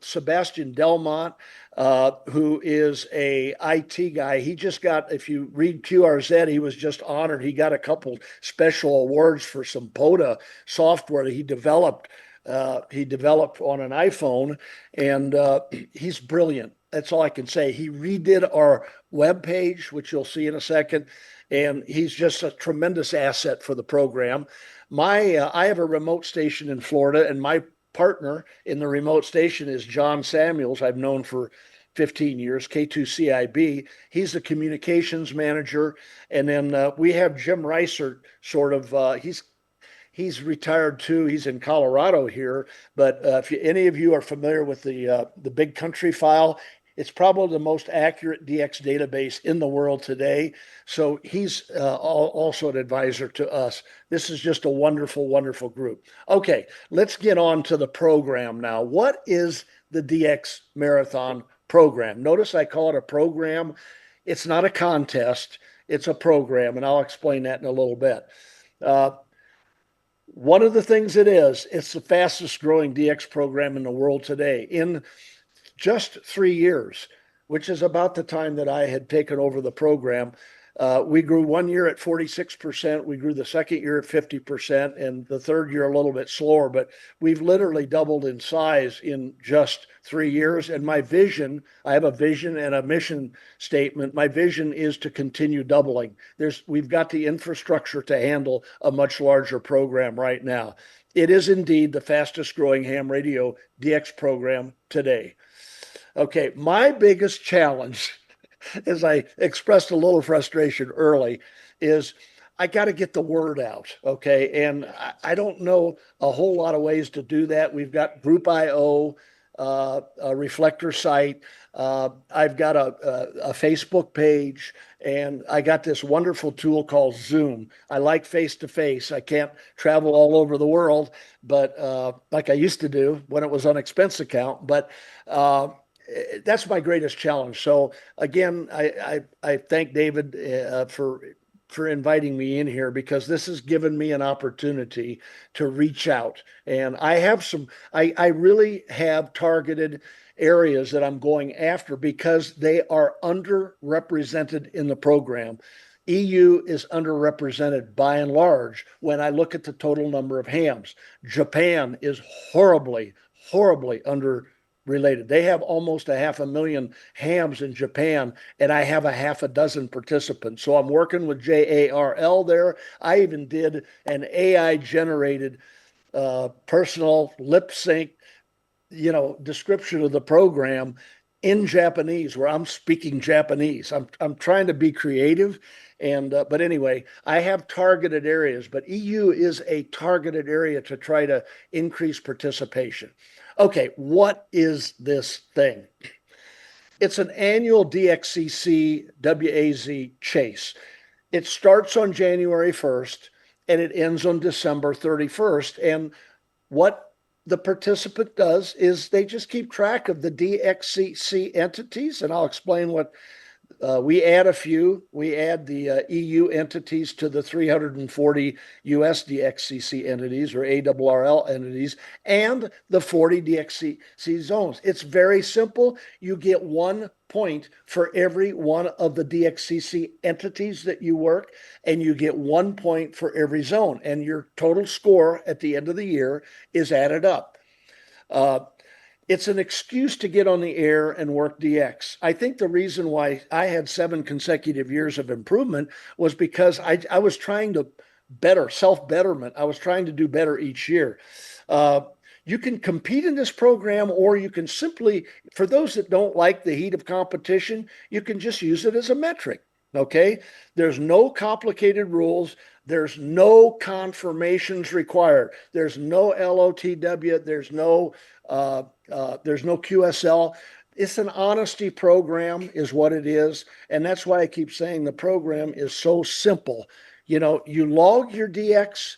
Sebastian Delmont, who is a IT guy. He just got, if you read QRZ, he was just honored. He got a couple special awards for some POTA software that he developed. He developed on an iPhone, and he's brilliant. That's all I can say. He redid our web page, which you'll see in a second, and he's just a tremendous asset for the program. I have a remote station in Florida, and my partner in the remote station is John Samuels. I've known for 15 years, K2CIB. He's the communications manager. And then we have Jim Reiser, sort of, he's retired too. He's in Colorado here. But if any of you are familiar with the Big Country file, it's probably the most accurate DX database in the world today. So he's also an advisor to us. This is just a wonderful, wonderful group. Okay, let's get on to the program now. What is the DX Marathon program? Notice I call it a program. It's not a contest. It's a program, and I'll explain that in a little bit. One of the things it's the fastest growing DX program in the world today. In just 3 years, which is about the time that I had taken over the program, we grew 1 year at 46%. We grew the second year at 50%, and the third year a little bit slower. But we've literally doubled in size in just 3 years. And my vision, I have a vision and a mission statement. My vision is to continue doubling. We've got the infrastructure to handle a much larger program right now. It is indeed the fastest growing ham radio DX program today. Okay, my biggest challenge, as I expressed a little frustration early, is I got to get the word out, okay? And I don't know a whole lot of ways to do that. We've got Group IO, a reflector site. I've got a Facebook page, and I got this wonderful tool called Zoom. I like face-to-face. I can't travel all over the world, but like I used to do when it was on expense account. But that's my greatest challenge. So again, I thank David for inviting me in here, because this has given me an opportunity to reach out. And I really have targeted areas that I'm going after because they are underrepresented in the program. EU is underrepresented by and large when I look at the total number of hams. Japan is horribly, horribly underrepresented related. They have almost 500,000 hams in Japan, and I have a half a dozen participants. So I'm working with JARL there. I even did an AI generated personal lip sync, description of the program in Japanese, where I'm speaking Japanese. I'm trying to be creative, and but anyway, I have targeted areas, but EU is a targeted area to try to increase participation. Okay, what is this thing? It's an annual DXCC WAZ chase. It starts on January 1st and it ends on December 31st. And what the participant does is they just keep track of the DXCC entities, and I'll explain what we add a few. We add the EU entities to the 340 US DXCC entities or ARRL entities and the 40 DXCC zones. It's very simple. You get 1 point for every one of the DXCC entities that you work, and you get 1 point for every zone. And your total score at the end of the year is added up. It's an excuse to get on the air and work DX. I think the reason why I had 7 consecutive years of improvement was because I was trying to better, self-betterment. I was trying to do better each year. You can compete in this program, or you can simply, for those that don't like the heat of competition, you can just use it as a metric. Okay? There's no complicated rules. There's no confirmations required. There's no LOTW. There's no QSL. It's an honesty program is what it is. And that's why I keep saying the program is so simple. You log your DX,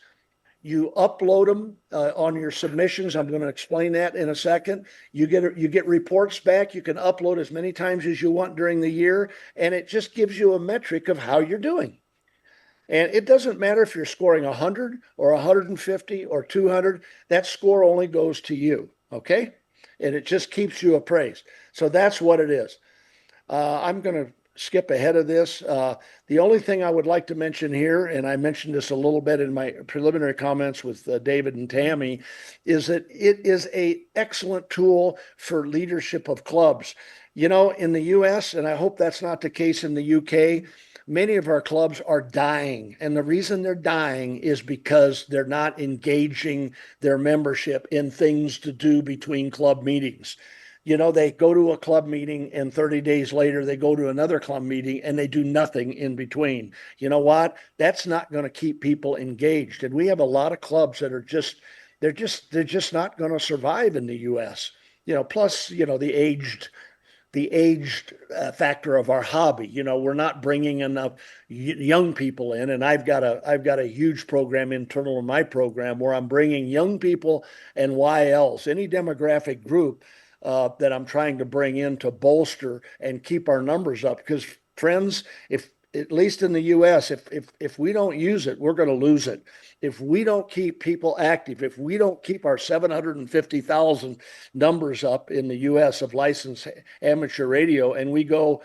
you upload them on your submissions. I'm going to explain that in a second. You get reports back. You can upload as many times as you want during the year, and it just gives you a metric of how you're doing. And it doesn't matter if you're scoring 100 or 150 or 200. That score only goes to you, okay? And it just keeps you appraised. So that's what it is. I'm going to skip ahead of this. The only thing I would like to mention here, and I mentioned this a little bit in my preliminary comments with David and Tammy, is that it is an excellent tool for leadership of clubs. In the US, and I hope that's not the case in the UK, many of our clubs are dying. And the reason they're dying is because they're not engaging their membership in things to do between club meetings. They go to a club meeting and 30 days later, they go to another club meeting and they do nothing in between. You know what? That's not going to keep people engaged. And we have a lot of clubs that are they're just not going to survive in the US. Plus, the aged factor of our hobby. We're not bringing enough young people in, and I've got a huge program internal in my program where I'm bringing young people and YLs, any demographic group that I'm trying to bring in to bolster and keep our numbers up. Because friends, if at least in the US, if we don't use it, we're going to lose it. If we don't keep people active, if we don't keep our 750,000 numbers up in the US of licensed amateur radio, and we go,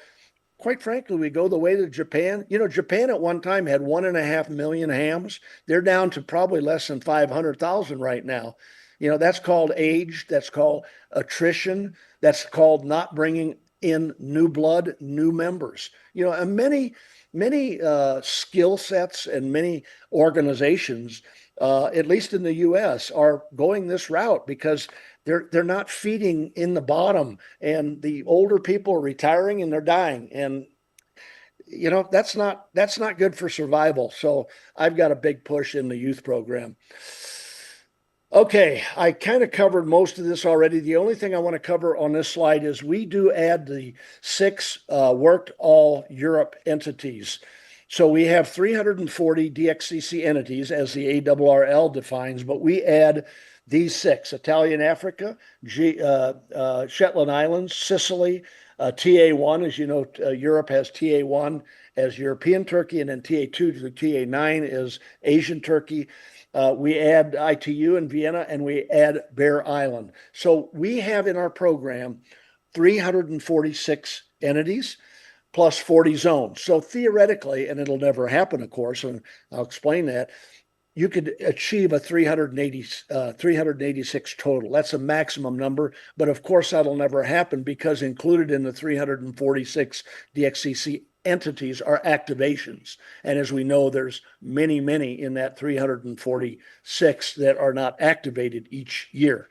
quite frankly, we go the way to Japan. Japan at one time had 1.5 million hams. They're down to probably less than 500,000 right now. That's called age. That's called attrition. That's called not bringing in new blood, new members. And many skill sets and many organizations, at least in the US, are going this route because they're not feeding in the bottom, and the older people are retiring and they're dying. And that's not good for survival. So I've got a big push in the youth program. Okay, I kind of covered most of this already. The only thing I want to cover on this slide is we do add the 6 worked all Europe entities. So we have 340 DXCC entities as the ARRL defines, but we add these 6: Italian Africa, Shetland Islands, Sicily, TA1, as you know, Europe has TA1 as European Turkey, and then TA2 to TA9 is Asian Turkey. We add ITU in Vienna, and we add Bear Island. So we have in our program 346 entities plus 40 zones. So theoretically, and it'll never happen, of course, and I'll explain that, you could achieve a 386 total. That's a maximum number, but of course that'll never happen because included in the 346 DXCC entities are activations. And as we know, there's many, many in that 346 that are not activated each year.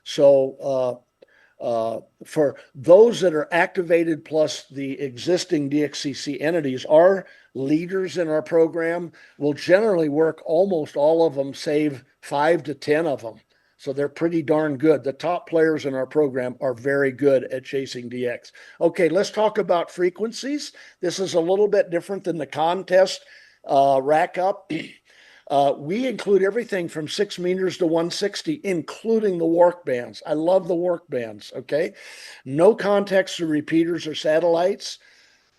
So for those that are activated plus the existing DXCC entities, our leaders in our program will generally work almost all of them, save 5 to 10 of them. So they're pretty darn good. The top players in our program are very good at chasing DX. Okay, let's talk about frequencies. This is a little bit different than the contest rack up. We include everything from 6 meters to 160, including the WARC bands. I love the WARC bands, okay? No contacts to repeaters or satellites.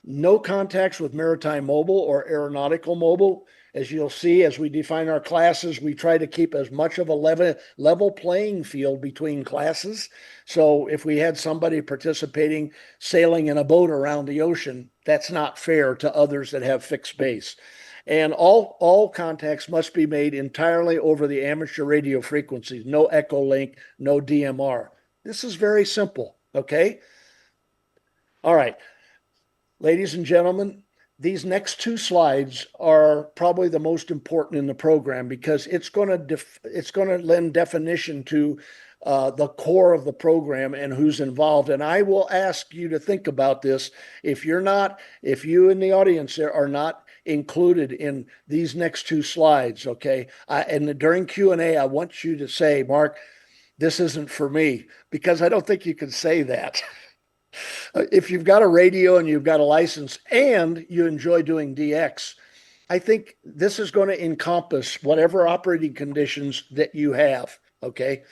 No contacts with maritime mobile or aeronautical mobile. As you'll see, as we define our classes, we try to keep as much of a level playing field between classes. So if we had somebody participating sailing in a boat around the ocean, that's not fair to others that have fixed base. And all contacts must be made entirely over the amateur radio frequencies. No echo link, no DMR. This is very simple, okay? All right. Ladies and gentlemen, these next 2 slides are probably the most important in the program because it's going to lend definition to the core of the program and who's involved. And I will ask you to think about this. If you in the audience there are not included in these next 2 slides, okay? And during Q&A, I want you to say, Mark, this isn't for me, because I don't think you can say that. If you've got a radio and you've got a license and you enjoy doing DX, I think this is going to encompass whatever operating conditions that you have, okay?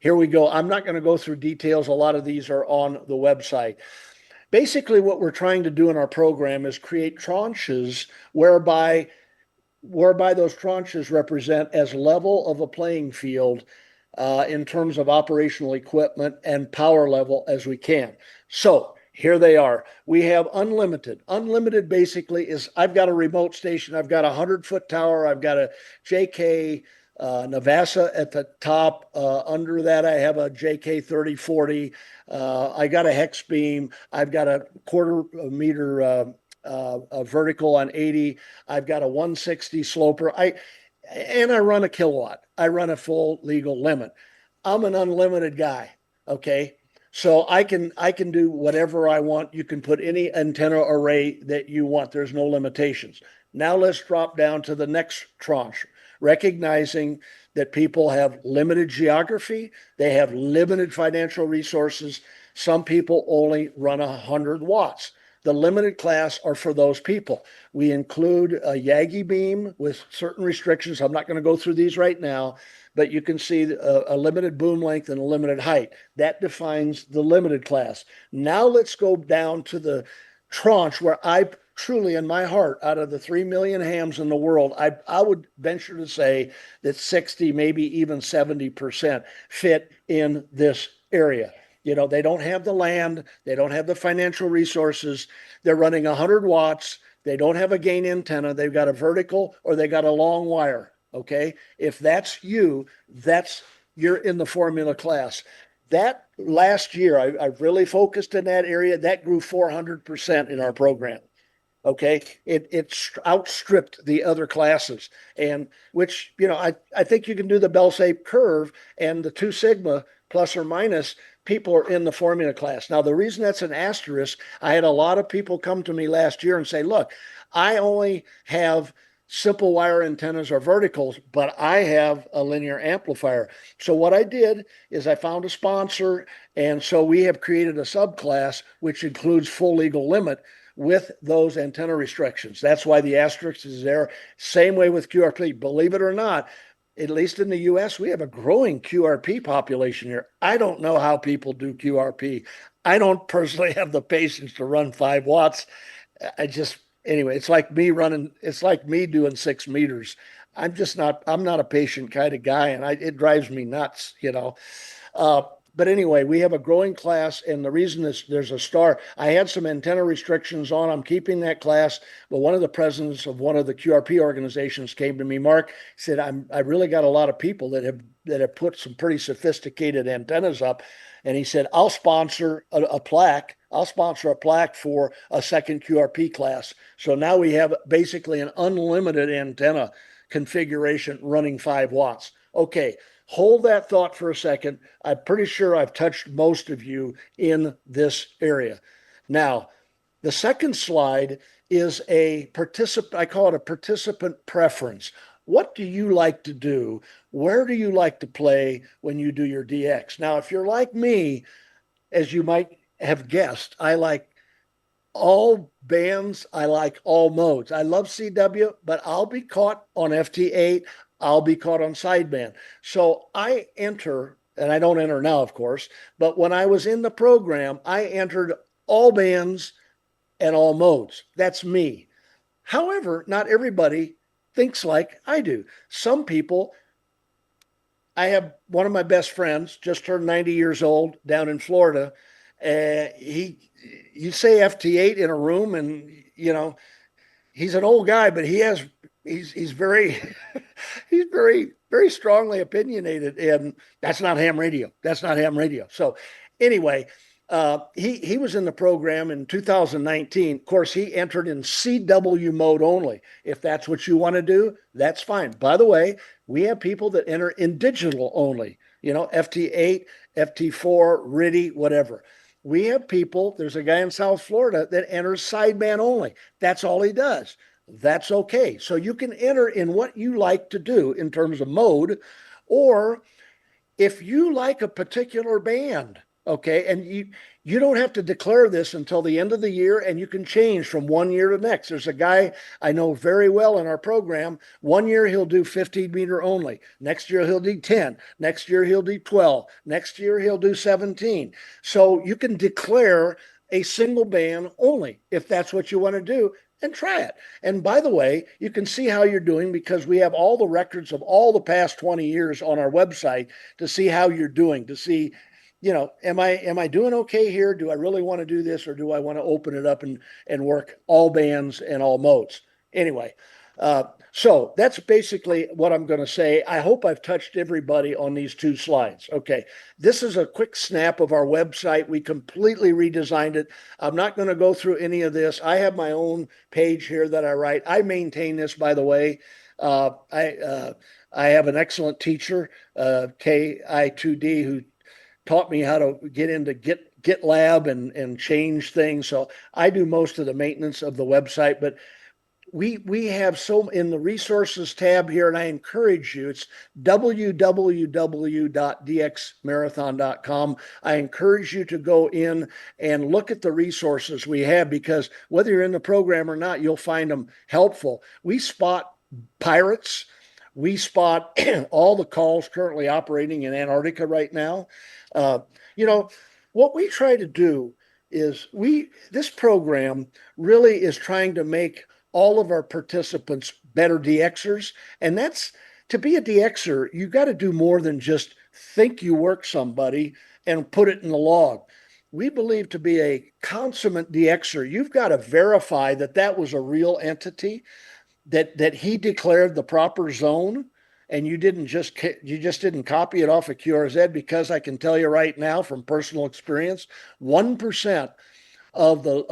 Here we go. I'm not going to go through details. A lot of these are on the website. Basically, what we're trying to do in our program is create tranches whereby those tranches represent as level of a playing field in terms of operational equipment and power level as we can. So here they are. We have unlimited. Unlimited basically is I've got a remote station. I've got a 100-foot tower. I've got a JK Navassa at the top. Under that, I have a JK 3040. I got a hex beam. I've got a quarter meter vertical on 80. I've got a 160 sloper. I run a kilowatt. I run a full legal limit. I'm an unlimited guy. Okay. So I can do whatever I want. You can put any antenna array that you want. There's no limitations. Now let's drop down to the next tranche, recognizing that people have limited geography, they have limited financial resources. Some people only run 100 watts. The limited class are for those people. We include a Yagi beam with certain restrictions. I'm not going to go through these right now, but you can see a limited boom length and a limited height. That defines the limited class. Now let's go down to the tranche where I truly, in my heart, out of the 3 million hams in the world, I would venture to say that 60, maybe even 70% fit in this area. You know, they don't have the land, they don't have the financial resources. They're running 100 watts. They don't have a gain antenna. They've got a vertical or they got a long wire. Okay. If that's you, you're in the formula class. That last year, I really focused in that area. That grew 400% in our program. Okay. It outstripped the other classes, and which, you know, I think you can do the bell-shaped curve and the 2 sigma plus or minus. People are in the formula class. Now, the reason that's an asterisk, I had a lot of people come to me last year and say, look, I only have simple wire antennas or verticals, but I have a linear amplifier. So what I did is I found a sponsor, and so we have created a subclass which includes full legal limit with those antenna restrictions. That's why the asterisk is there. Same way with QRP. Believe it or not, at least in the US, we have a growing QRP population here. I don't know how people do QRP. I don't personally have the patience to run 5 watts. Anyway, it's like me doing 6 meters. I'm not a patient kind of guy, and it drives me nuts, you know. but anyway, we have a growing class, and the reason is there's a star. I had some antenna restrictions on. I'm keeping that class, but one of the presidents of one of the QRP organizations came to me, Mark, said, I really got a lot of people that have put some pretty sophisticated antennas up. And he said, I'll sponsor a plaque. I'll sponsor a plaque for a second QRP class. So now we have basically an unlimited antenna configuration running 5 watts. Okay, hold that thought for a second. I'm pretty sure I've touched most of you in this area. Now, the second slide is a participant, I call it a participant preference. What do you like to do? Where do you like to play when you do your DX? Now, if you're like me, as you might have guessed, I like all bands. I like all modes. I love CW, but I'll be caught on FT8. I'll be caught on sideband. So I enter, and I don't enter now, of course, but when I was in the program, I entered all bands and all modes. That's me. However, not everybody thinks like I do. Some people, I have one of my best friends, just turned 90 years old down in Florida. You say FT8 in a room, and he's an old guy, but he's very he's very strongly opinionated, and that's not ham radio. That's not ham radio. So anyway, he was in the program in 2019. Of course, he entered in CW mode only. If that's what you want to do, that's fine. By the way, we have people that enter in digital only. FT8, FT4, RIDI, whatever. We have people, there's a guy in South Florida that enters sideband only. That's all he does. That's okay. So you can enter in what you like to do in terms of mode, or if you like a particular band, okay, and you don't have to declare this until the end of the year, and you can change from one year to next. There's a guy I know very well in our program. One year he'll do 15 meter only. Next year he'll do 10. Next year he'll do 12. Next year he'll do 17. So you can declare a single band only if that's what you want to do, and try it. And by the way, you can see how you're doing because we have all the records of all the past 20 years on our website to see how you're doing, to see, am I doing okay here? Do I really want to do this, or do I want to open it up and work all bands and all modes? Anyway, so that's basically what I'm going to say. I hope I've touched everybody on these 2 slides. Okay, this is a quick snap of our website. We completely redesigned it. I'm not going to go through any of this. I have my own page here that I write. I maintain this, by the way. I have an excellent teacher, KI2D, who taught me how to get into GitLab and change things. So I do most of the maintenance of the website, but we have so in the resources tab here, and I encourage you, it's www.dxmarathon.com. I encourage you to go in and look at the resources we have, because whether you're in the program or not, you'll find them helpful. We spot pirates. We spot all the calls currently operating in Antarctica right now. What we try to do is this program really is trying to make all of our participants better DXers. And that's, to be a DXer, you got to do more than just think you work somebody and put it in the log. We believe to be a consummate DXer, you've got to verify that was a real entity, that he declared the proper zone, and you just didn't copy it off of QRZ, because I can tell you right now from personal experience, 1% of the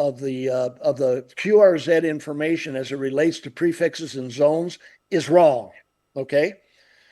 QRZ information as it relates to prefixes and zones is wrong. Okay.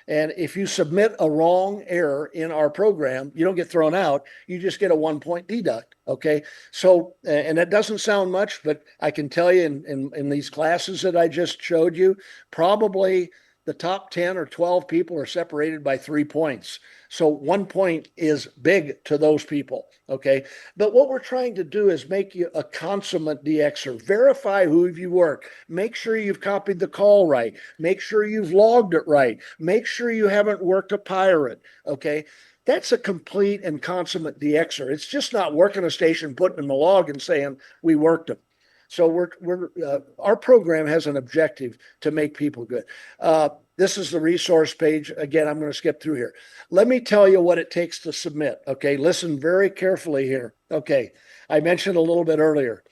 And if you submit a wrong error in our program, you don't get thrown out. You just get a 1-point deduct. Okay. So, and that doesn't sound much, but I can tell you in these classes that I just showed you, probably the top 10 or 12 people are separated by 3 points. So 1 point is big to those people, okay? But what we're trying to do is make you a consummate DXer. Verify who you work. Make sure you've copied the call right. Make sure you've logged it right. Make sure you haven't worked a pirate, okay? That's a complete and consummate DXer. It's just not working a station, putting in the log and saying, we worked them. So our program has an objective to make people good. This is the resource page. Again, I'm going to skip through here. Let me tell you what it takes to submit. Okay, listen very carefully here. Okay, I mentioned a little bit earlier.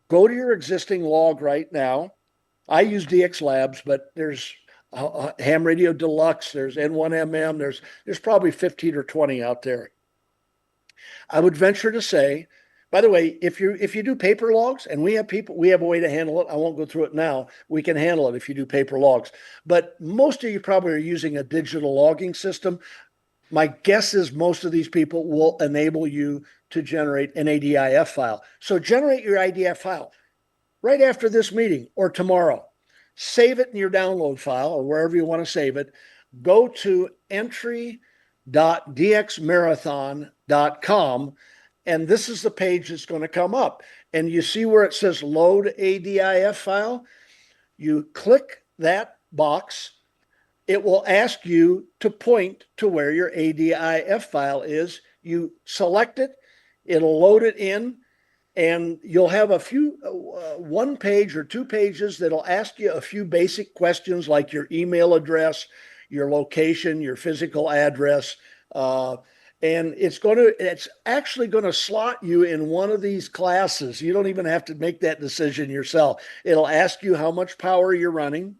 Go to your existing log right now. I use DX Labs, but there's Ham Radio Deluxe, there's N1MM, there's probably 15 or 20 out there. I would venture to say, by the way, if you do paper logs, and we have a way to handle it. I won't go through it now. We can handle it if you do paper logs. But most of you probably are using a digital logging system. My guess is most of these people will enable you to generate an ADIF file. So generate your ADIF file right after this meeting or tomorrow. Save it in your download file or wherever you want to save it. Go to entry.dxmarathon.com, and this is the page that's going to come up. And you see where it says load ADIF file? You click that box. It will ask you to point to where your ADIF file is. You select it, it'll load it in, and you'll have a few, 1 page or 2 pages that'll ask you a few basic questions like your email address, your location, your physical address, and it's actually going to slot you in one of these classes. You don't even have to make that decision yourself. It'll ask you how much power you're running.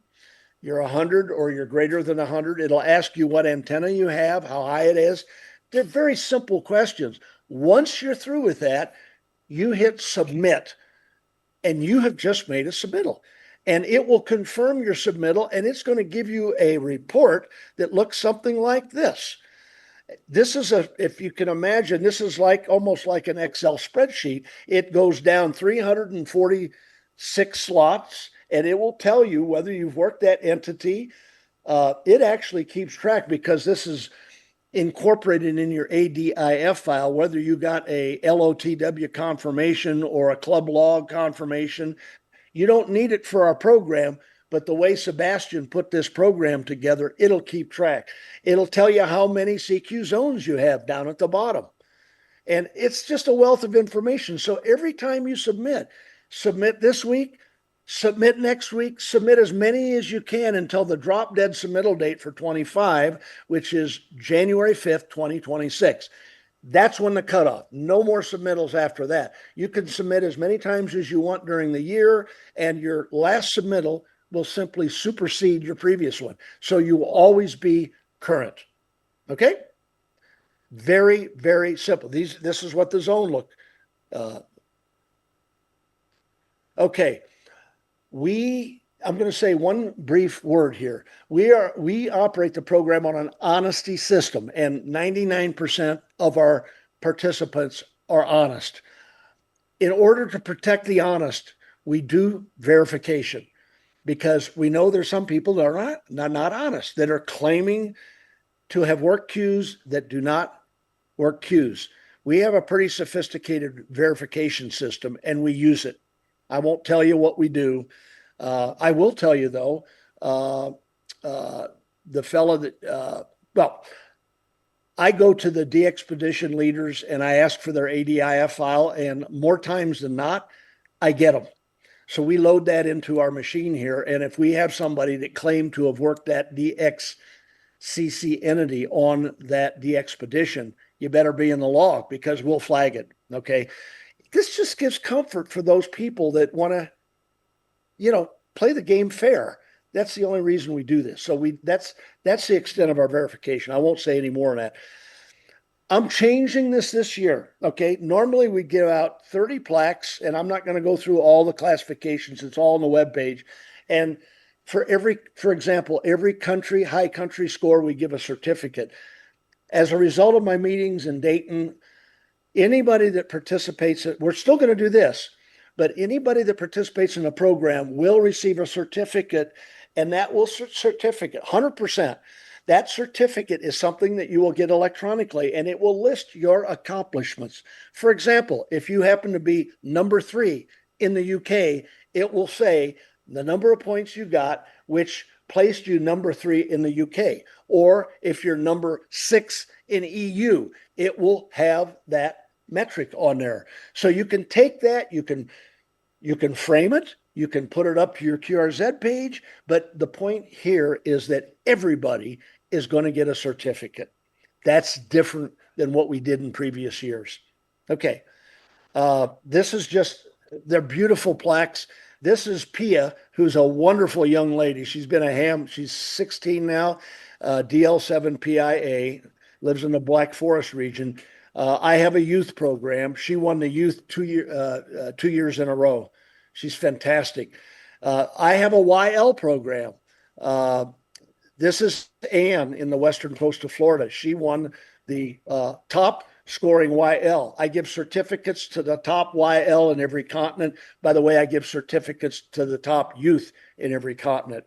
You're 100 or you're greater than 100. It'll ask you what antenna you have, how high it is. They're very simple questions. Once you're through with that, you hit submit, and you have just made a submittal. And it will confirm your submittal, and it's going to give you a report that looks something like this. This is if you can imagine, this is almost like an Excel spreadsheet. It goes down 346 slots, and it will tell you whether you've worked that entity. It actually keeps track because this is incorporated in your ADIF file, whether you got a LOTW confirmation or a club log confirmation. You don't need it for our program, but the way Sebastian put this program together, it'll keep track. It'll tell you how many CQ zones you have down at the bottom. And it's just a wealth of information. So every time you submit this week, submit next week, submit as many as you can until the drop dead submittal date for 25, which is January 5th, 2026. That's when the cutoff. No more submittals after that. You can submit as many times as you want during the year, and your last submittal will simply supersede your previous one. So you will always be current. Okay? Very, very simple. This is what the zone look. Okay. I'm going to say one brief word here. We operate the program on an honesty system, and 99% of our participants are honest. In order to protect the honest, we do verification, because we know there's some people that are not honest, that are claiming to have worked queues that do not work queues. We have a pretty sophisticated verification system, and we use it. I won't tell you what we do. I will tell you, though, the fellow that, I go to the DXpedition leaders and I ask for their ADIF file, and more times than not, I get them. So we load that into our machine here, and if we have somebody that claimed to have worked that DXCC entity on that DXpedition, you better be in the log, because we'll flag it, okay? This just gives comfort for those people that want to, play the game fair. That's the only reason we do this. So that's the extent of our verification. I won't say any more on that. I'm changing this year. Okay. Normally we give out 30 plaques, and I'm not going to go through all the classifications. It's all on the webpage. And for example, every country, high country score, we give a certificate. As a result of my meetings in Dayton, anybody that participates, we're still going to do this, but anybody that participates in the program will receive a certificate, and that will certificate 100%. That certificate is something that you will get electronically, and it will list your accomplishments. For example, if you happen to be number 3 in the UK, it will say the number of points you got, which placed you number 3 in the UK. Or if you're number 6 in EU, it will have that metric on there. So you can take that, you can frame it, You can put it up to your QRZ page, but the point here is that everybody is going to get a certificate. That's different than what we did in previous years. Okay. This is just, they're beautiful plaques. This is Pia, who's a wonderful young lady. She's been a ham. She's 16 now, DL7PIA, lives in the Black Forest region. I have a youth program. She won the youth 2 years in a row. She's fantastic. I have a YL program. This is Ann in the western coast of Florida. She won the top scoring YL. I give certificates to the top YL in every continent. By the way, I give certificates to the top youth in every continent.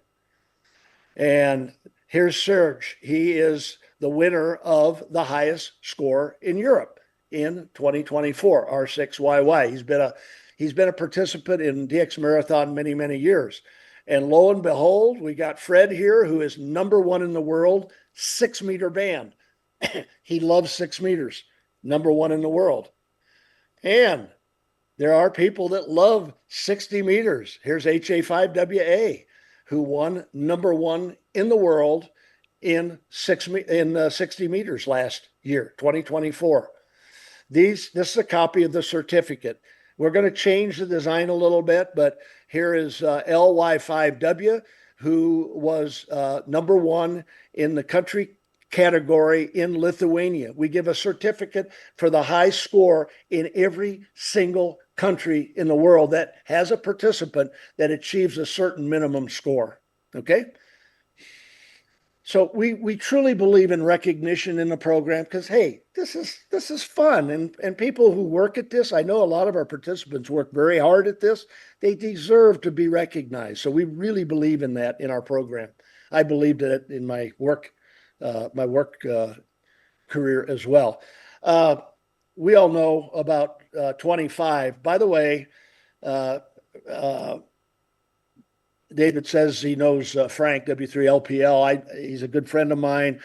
And here's Serge. He is the winner of the highest score in Europe in 2024, R6YY. He's been a participant in DX Marathon many, many years. And lo and behold, we got Fred here, who is #1 in the world, 6-meter band. He loves 6 meters, #1 in the world. And there are people that love 60 meters. Here's HA5WA, who won #1 in the world in 60 meters last year, 2024. This is a copy of the certificate. We're going to change the design a little bit, but here is LY5W, who was #1 in the country category in Lithuania. We give a certificate for the high score in every single country in the world that has a participant that achieves a certain minimum score. Okay? So we truly believe in recognition in the program because, hey, this is fun. And people who work at this, I know a lot of our participants work very hard at this. They deserve to be recognized. So we really believe in that in our program. I believed it in my work career as well. We all know about 25. By the way, David says he knows Frank, W3LPL. He's a good friend of mine.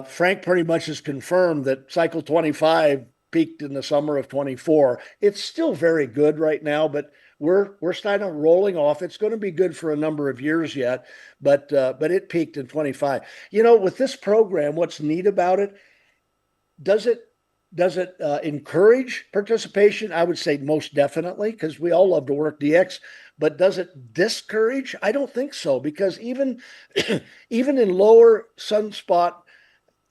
Frank pretty much has confirmed that cycle 25 peaked in the summer of 24. It's still very good right now, but we're starting rolling off. It's going to be good for a number of years yet, but it peaked in 25. You know, with this program, what's neat about it, does it encourage participation? I would say most definitely, because we all love to work DX. But does it discourage? I don't think so, because even in lower sunspot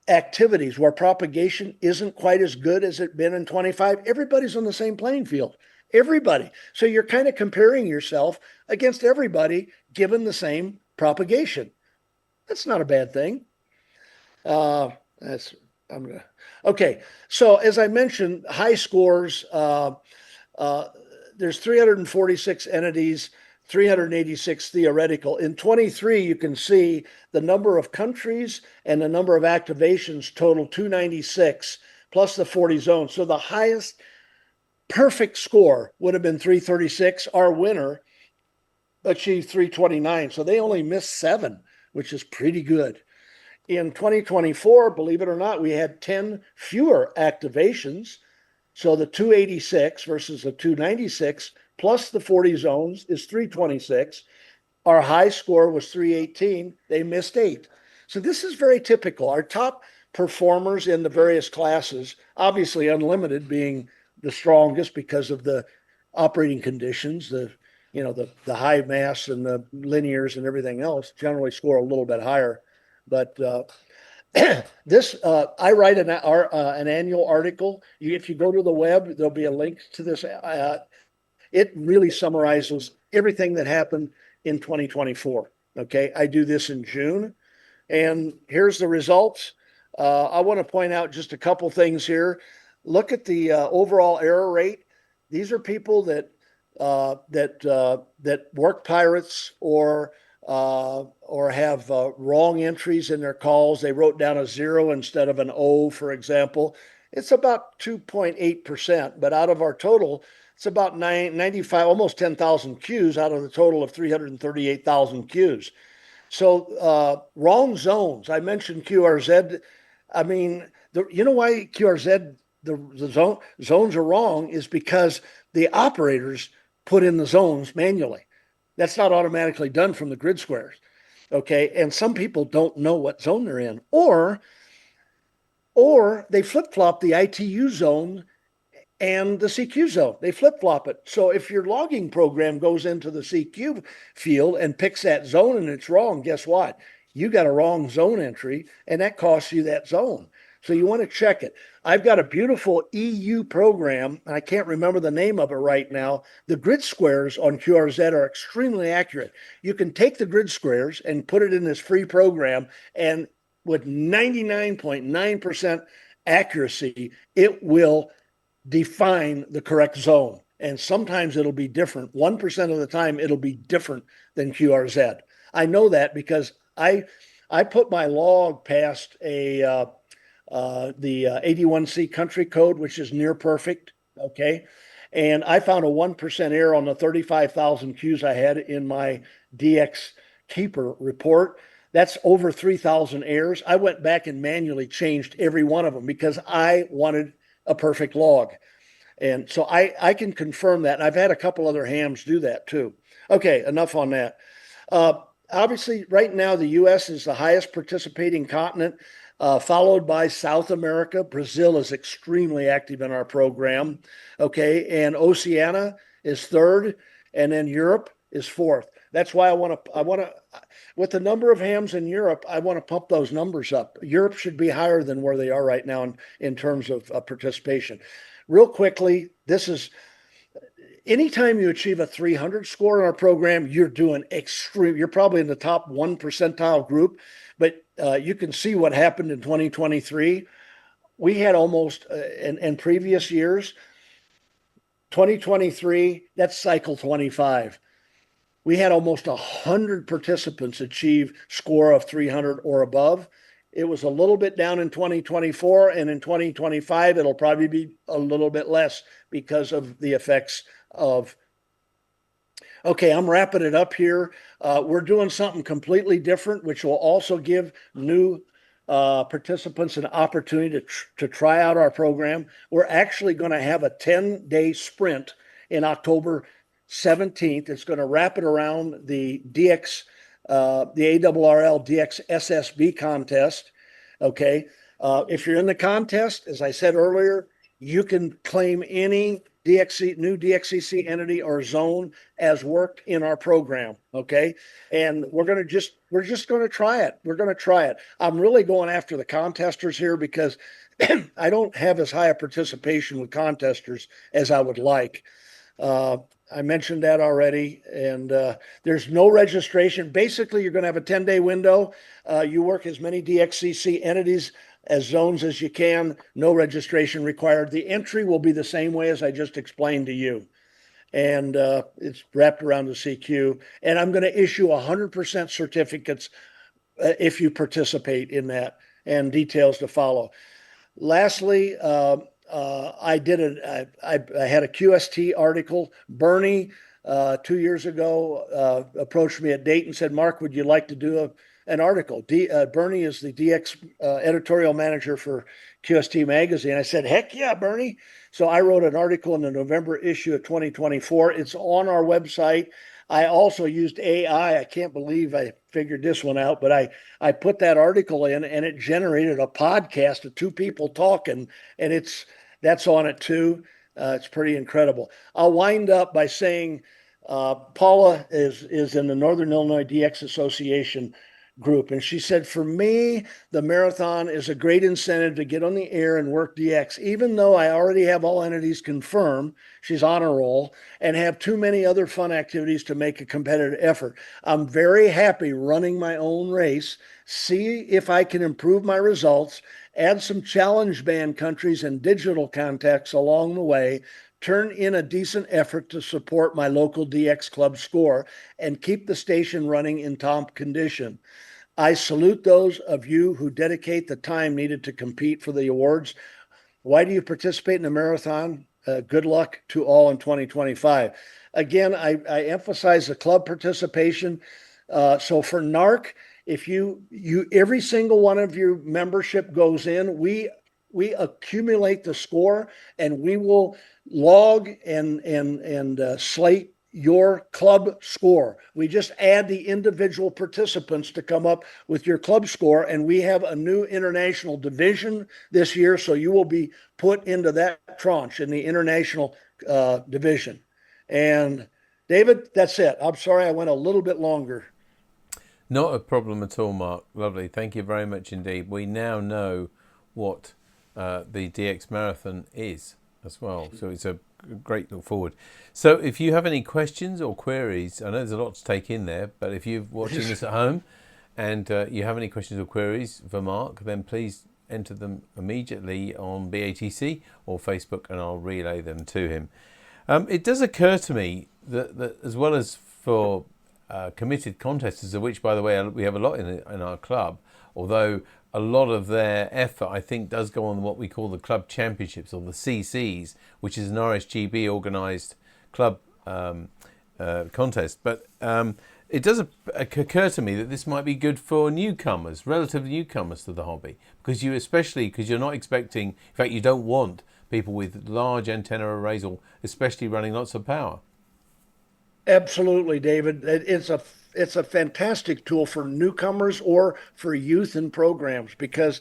activities where propagation isn't quite as good as it's been in 25, everybody's on the same playing field. Everybody. So you're kind of comparing yourself against everybody given the same propagation. That's not a bad thing. Okay. So as I mentioned, high scores. There's 346 entities, 386 theoretical. In 23, you can see the number of countries and the number of activations total 296 plus the 40 zones. So the highest perfect score would have been 336. Our winner achieved 329. So they only missed 7, which is pretty good. In 2024, believe it or not, we had 10 fewer activations. So the 286 versus the 296 plus the 40 zones is 326. Our high score was 318. They missed 8. So this is very typical. Our top performers in the various classes, obviously unlimited being the strongest because of the operating conditions, the high mass and the linears and everything else generally score a little bit higher. But this, I write an annual article. If you go to the web, there'll be a link to this. It really summarizes everything that happened in 2024. Okay, I do this in June, and here's the results. I want to point out just a couple things here. Look at the overall error rate. These are people that work pirates or have wrong entries in their calls. They wrote down a 0 instead of an O, for example. It's about 2.8%, but out of our total, it's about 95, almost 10,000 Qs out of the total of 338,000 Qs. So wrong zones. I mentioned QRZ. I mean, you know why QRZ, the zones are wrong is because the operators put in the zones manually. That's not automatically done from the grid squares. Okay. And some people don't know what zone they're in, or they flip flop the ITU zone and the CQ zone. They flip flop it. So if your logging program goes into the CQ field and picks that zone and it's wrong, guess what? You got a wrong zone entry and that costs you that zone. So you want to check it. I've got a beautiful EU program. I can't remember the name of it right now. The grid squares on QRZ are extremely accurate. You can take the grid squares and put it in this free program, and with 99.9% accuracy, it will define the correct zone. And sometimes it'll be different. 1% of the time, it'll be different than QRZ. I know that because I put my log past the 81C country code, which is near perfect. Okay. And I found a 1% error on the 35,000 Qs I had in my DX keeper report. That's over 3,000 errors. I went back and manually changed every one of them because I wanted a perfect log. And so I can confirm that. And I've had a couple other hams do that too. Okay, enough on that. Obviously, right now, the U.S. is the highest participating continent, followed by South America. Brazil is extremely active in our program. Okay, and Oceania is third, and then Europe is fourth. That's why I want to, with the number of hams in Europe, I want to pump those numbers up. Europe should be higher than where they are right now in terms of participation. Real quickly, this is anytime you achieve a 300 score in our program, you're doing extreme. You're probably in the top 1 percentile group, but you can see what happened in 2023. We had almost, in previous years, 2023, that's cycle 25. We had almost 100 participants achieve score of 300 or above. It was a little bit down in 2024, and in 2025, it'll probably be a little bit less because of the effects of. Okay, I'm wrapping it up here. We're doing something completely different, which will also give new participants an opportunity to try out our program. We're actually going to have a 10-day sprint in October 17th. It's going to wrap it around the DX, the ARRL DX SSB contest. Okay. If you're in the contest, as I said earlier, you can claim any new DXCC entity or zone as worked in our program. Okay. And we're just going to try it. We're going to try it. I'm really going after the contesters here because I don't have as high a participation with contesters as I would like. I mentioned that already, and there's no registration. Basically, you're going to have a 10-day window. You work as many DXCC entities as zones as you can. No registration required. The entry will be the same way as I just explained to you, and it's wrapped around the CQ. And I'm going to issue 100% certificates if you participate in that, and details to follow. Lastly, I had a QST article. Bernie, 2 years ago, approached me at Dayton and said, Mark, would you like to do an article? Bernie is the DX editorial manager for QST Magazine. I said, heck yeah, Bernie. So I wrote an article in the November issue of 2024. It's on our website. I also used AI. I can't believe I figured this one out, but I put that article in and it generated a podcast of two people talking, and that's on it too. It's pretty incredible. I'll wind up by saying Paula is in the Northern Illinois DX Association group, and she said, for me, the marathon is a great incentive to get on the air and work DX, even though I already have all entities confirmed. She's on a roll and have too many other fun activities to make a competitive effort. I'm very happy running my own race, see if I can improve my results, add some challenge band countries and digital contacts along the way, turn in a decent effort to support my local DX club score, and keep the station running in top condition. I salute those of you who dedicate the time needed to compete for the awards. Why do you participate in the marathon? Good luck to all in 2025. Again, I emphasize the club participation. So for NARC, if you every single one of your membership goes in, we accumulate the score, and we will log and slate your club score. We just add the individual participants to come up with your club score, and we have a new international division this year, so you will be put into that tranche in the international division. And David, that's it. I'm sorry I went a little bit longer. Not a problem at all, Mark. Lovely. Thank you very much indeed. We now know what the DX Marathon is as well. So it's a great look forward. So if you have any questions or queries, I know there's a lot to take in there, but if you're watching this at home and you have any questions or queries for Mark, then please enter them immediately on BATC or Facebook and I'll relay them to him. It does occur to me that as well as for committed contesters, of which, by the way, we have a lot in our club, although a lot of their effort, I think, does go on what we call the club championships, or the CCs, which is an RSGB organised club contest. But it does occur to me that this might be good for newcomers, relative newcomers to the hobby, because you're not expecting, in fact, you don't want people with large antenna arrays, or especially running lots of power. Absolutely, David. It's a fantastic tool for newcomers or for youth in programs, because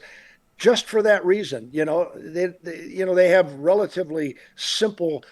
just for that reason, they have relatively simple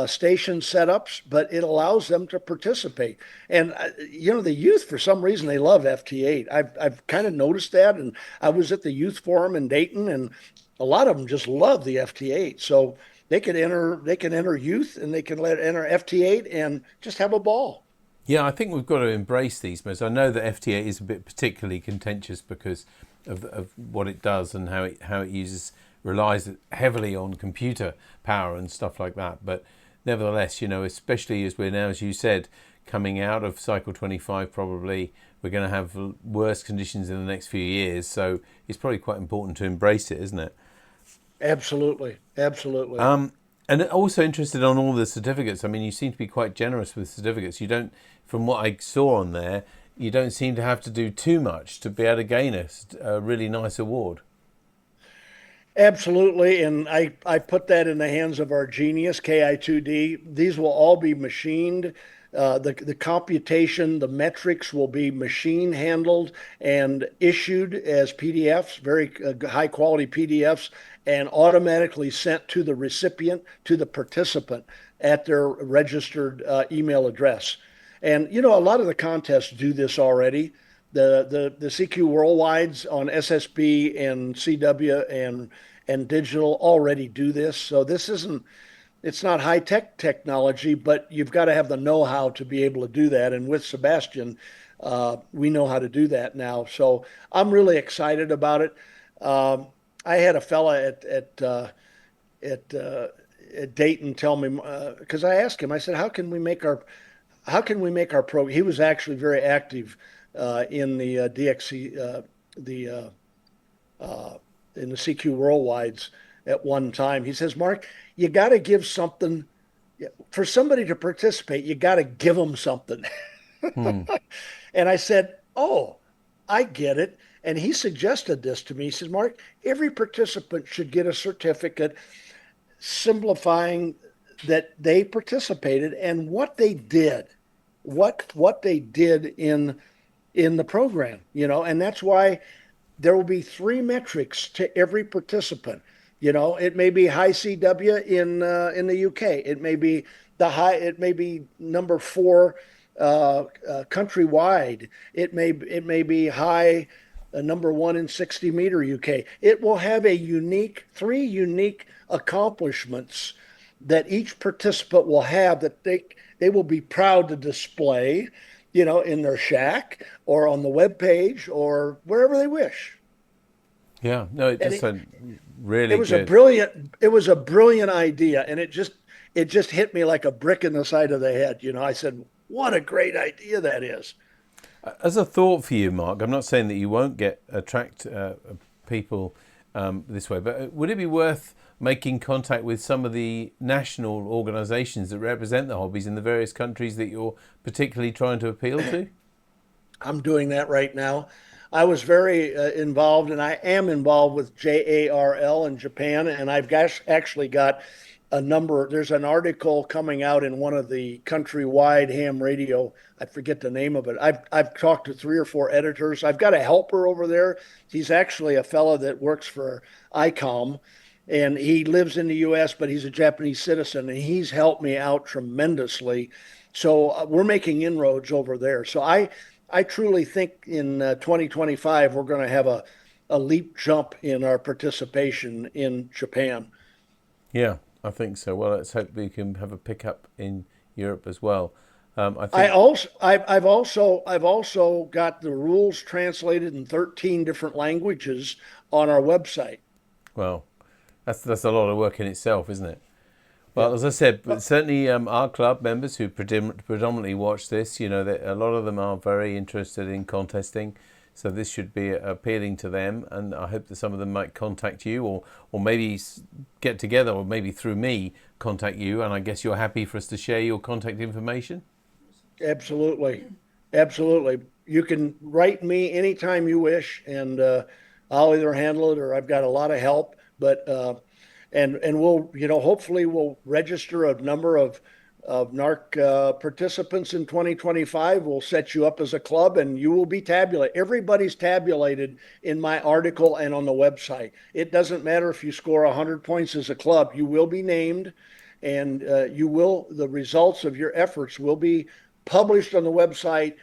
station setups, but it allows them to participate. And the youth, for some reason, they love FT8. I've kind of noticed that, and I was at the youth forum in Dayton, and a lot of them just love the FT8. So they can enter youth, and they can enter FT8 and just have a ball. Yeah, I think we've got to embrace these. Because I know that FT8 is a bit particularly contentious because of what it does and how it relies heavily on computer power and stuff like that. But nevertheless, especially as we're now, as you said, coming out of cycle 25, probably we're going to have worse conditions in the next few years. So it's probably quite important to embrace it, isn't it? Absolutely. And also interested on all the certificates. I mean, you seem to be quite generous with certificates. You don't, from what I saw on there, you don't seem to have to do too much to be able to gain a really nice award. Absolutely, and I put that in the hands of our genius, KI2D. These will all be machined. The computation, the metrics will be machine handled and issued as PDFs, very high quality PDFs, and automatically sent to the recipient, to the participant at their registered email address. And a lot of the contests do this already. The CQ Worldwides on SSB and CW and digital already do this. So it's not high tech technology, but you've got to have the know-how to be able to do that. And with Sebastian, we know how to do that now. So I'm really excited about it. I had a fella at Dayton tell me, because I asked him, I said, how can we make our program? He was actually very active in the DXC, in the CQ Worldwides at one time. He says, Mark, you got to give something for somebody to participate. You got to give them something. And I said, oh, I get it. And he suggested this to me. He says, Mark, every participant should get a certificate simplifying that they participated and what they did, what they did in the program, and that's why there will be 3 metrics to every participant. It may be high CW in the UK. It may be number 4 countrywide. It may be high number 1 in 60 meter UK. It will have 3 unique accomplishments that each participant will have that they will be proud to display, in their shack or on the web page or wherever they wish. Yeah, no, it just really. It was a brilliant idea, and it just hit me like a brick in the side of the head. I said, what a great idea that is. As a thought for you, Mark, I'm not saying that you won't attract people this way, but would it be worth making contact with some of the national organisations that represent the hobbies in the various countries that you're particularly trying to appeal to? I'm doing that right now. I was very involved, and I am involved with JARL in Japan, and I've actually got there's an article coming out in one of the countrywide ham radio. I forget the name of it. I've talked to 3 or 4 editors. I've got a helper over there. He's actually a fellow that works for ICOM, and he lives in the US, but he's a Japanese citizen, and he's helped me out tremendously. So we're making inroads over there. So I truly think in 2025 we're going to have a leap jump in our participation in Japan. Yeah, I think so. Well, let's hope we can have a pickup in Europe as well. I I think, also I've also got the rules translated in 13 different languages on our website. well, that's a lot of work in itself, isn't it? Yeah. Well, as I said, but certainly our club members who predominantly watch this, a lot of them are very interested in contesting. So this should be appealing to them, and I hope that some of them might contact you, or maybe get together, or maybe through me contact you. And I guess you're happy for us to share your contact information. Absolutely. Absolutely. You can write me anytime you wish, and I'll either handle it or I've got a lot of help. But and we'll hopefully we'll register a number of NARC participants in 2025. We'll set you up as a club, and you will be tabulated. Everybody's tabulated in my article and on the website. It doesn't matter if you score 100 points as a club. You will be named, and the results of your efforts will be published on the website.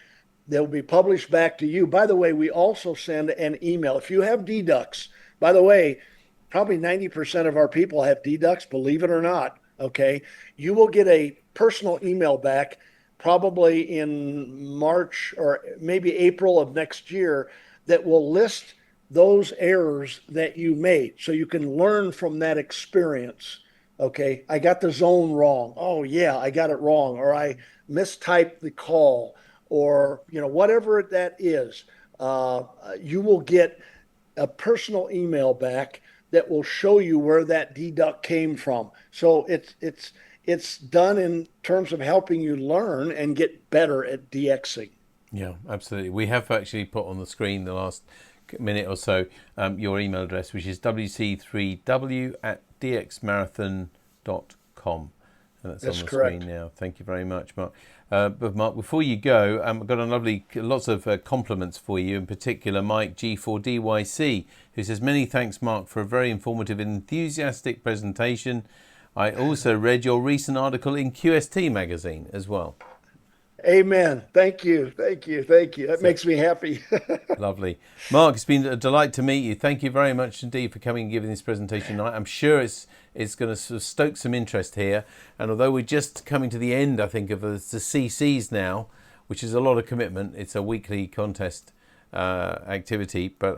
They'll be published back to you. By the way, we also send an email. If you have deducts, by the way, probably 90% of our people have deducts, believe it or not. Okay. You will get a personal email back probably in March or maybe April of next year that will list those errors that you made so you can learn from that experience. Okay. I got the zone wrong. Oh, yeah, I got it wrong. Or I mistyped the call, or whatever that is. You will get a personal email back that will show you where that deduct came from. So it's done in terms of helping you learn and get better at DXing. Yeah, absolutely. We have actually put on the screen the last minute or so your email address, which is wc3w@dxmarathon.com. And that's on the correct. screen now. Thank you very much, Mark. But Mark, before you go, I've got lots of compliments for you. In particular, Mike G4DYC, who says, "Many thanks, Mark, for a very informative and enthusiastic presentation. I also read your recent article in QST magazine as well." Amen. Thank you. Thank you. Thank you. That makes me happy. Lovely. Mark, it's been a delight to meet you. Thank you very much indeed for coming and giving this presentation tonight. I'm sure it's going to sort of stoke some interest here. And although we're just coming to the end, I think, of the CCs now, which is a lot of commitment, it's a weekly contest activity. But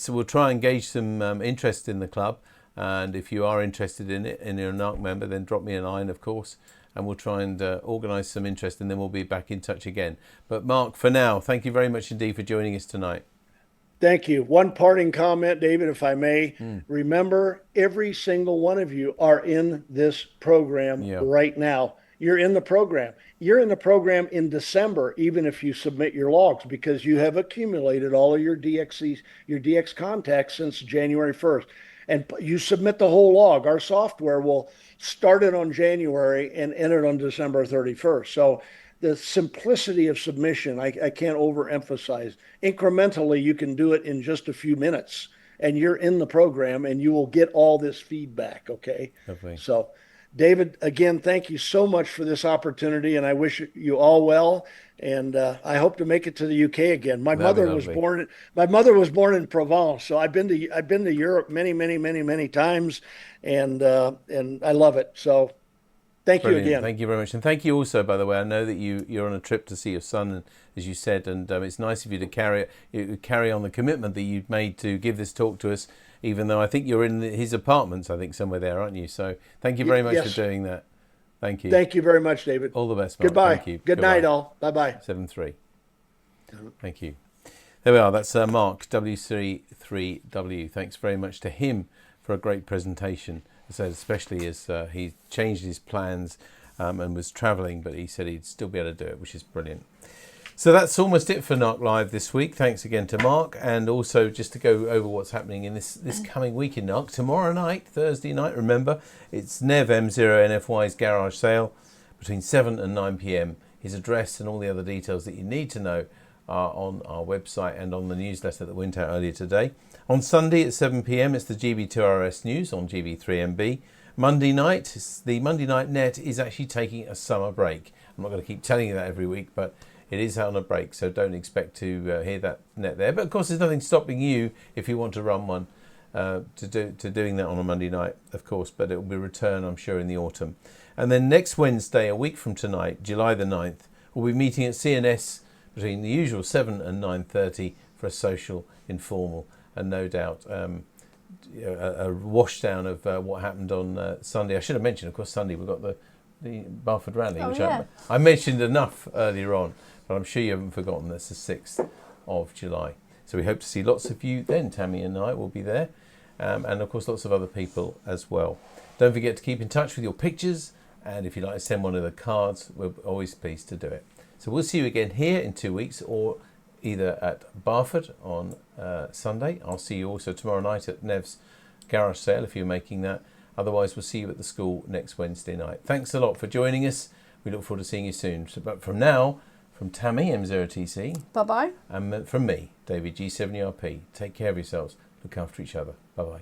we'll try and gauge some interest in the club. And if you are interested in it and you're a NARC member, then drop me a line, of course. And we'll try and organise some interest, and then we'll be back in touch again. But Mark, for now, thank you very much indeed for joining us tonight. Thank you. One parting comment, David, if I may. Remember, every single one of you are in this program right now. You're in the program. You're in the program in December, even if you submit your logs, because you have accumulated all of your DX contacts since January 1st. And you submit the whole log. Our software will start it on January and end it on December 31st. So the simplicity of submission, I can't overemphasize. Incrementally, you can do it in just a few minutes, and you're in the program, and you will get all this feedback, okay? Lovely. So, David, again, thank you so much for this opportunity, and I wish you all well. And I hope to make it to the UK again. My mother was born in Provence, so I've been to Europe many times, and I love it. So thank you again. Thank you very much, and thank you also, by the way. I know that you're on a trip to see your son, as you said, and it's nice of you to carry on the commitment that you've made to give this talk to us. Even though I think you're in his apartments, I think somewhere there, aren't you? So thank you very much for doing that. Thank you. Thank you very much, David. All the best, Mark. Goodbye. Thank you. Good night, all. Bye-bye. 7-3. Thank you. There we are. That's Mark, W3W. Thanks very much to him for a great presentation. So especially as he changed his plans and was travelling, but he said he'd still be able to do it, which is brilliant. So that's almost it for NARC Live this week. Thanks again to Mark, and also just to go over what's happening in this coming week in NARC. Tomorrow night, Thursday night, remember, it's Nev M0NFY's garage sale between 7 and 9 p.m. His address and all the other details that you need to know are on our website and on the newsletter that went out earlier today. On Sunday at 7 p.m, it's the GB2RS News on GB3MB. Monday night, the Monday Night Net is actually taking a summer break. I'm not going to keep telling you that every week, but it is on a break, so don't expect to hear that net there. But of course, there's nothing stopping you if you want to run one to doing that on a Monday night, of course. But it will be return, I'm sure, in the autumn. And then next Wednesday, a week from tonight, July the 9th, we'll be meeting at CNS between the usual 7 and 9:30 for a social, informal, and no doubt a washdown of what happened on Sunday. I should have mentioned, of course, Sunday we've got the Barford Rally, which I mentioned enough earlier on. But I'm sure you haven't forgotten that's the 6th of July. So we hope to see lots of you then. Tammy and I will be there. And of course lots of other people as well. Don't forget to keep in touch with your pictures. And if you'd like to send one of the cards, we're always pleased to do it. So we'll see you again here in 2 weeks, or either at Barford on Sunday. I'll see you also tomorrow night at Nev's garage sale if you're making that. Otherwise, we'll see you at the school next Wednesday night. Thanks a lot for joining us. We look forward to seeing you soon. But from now, from Tammy, M0TC. Bye-bye. And from me, David, G7ERP. Take care of yourselves. Look after each other. Bye-bye.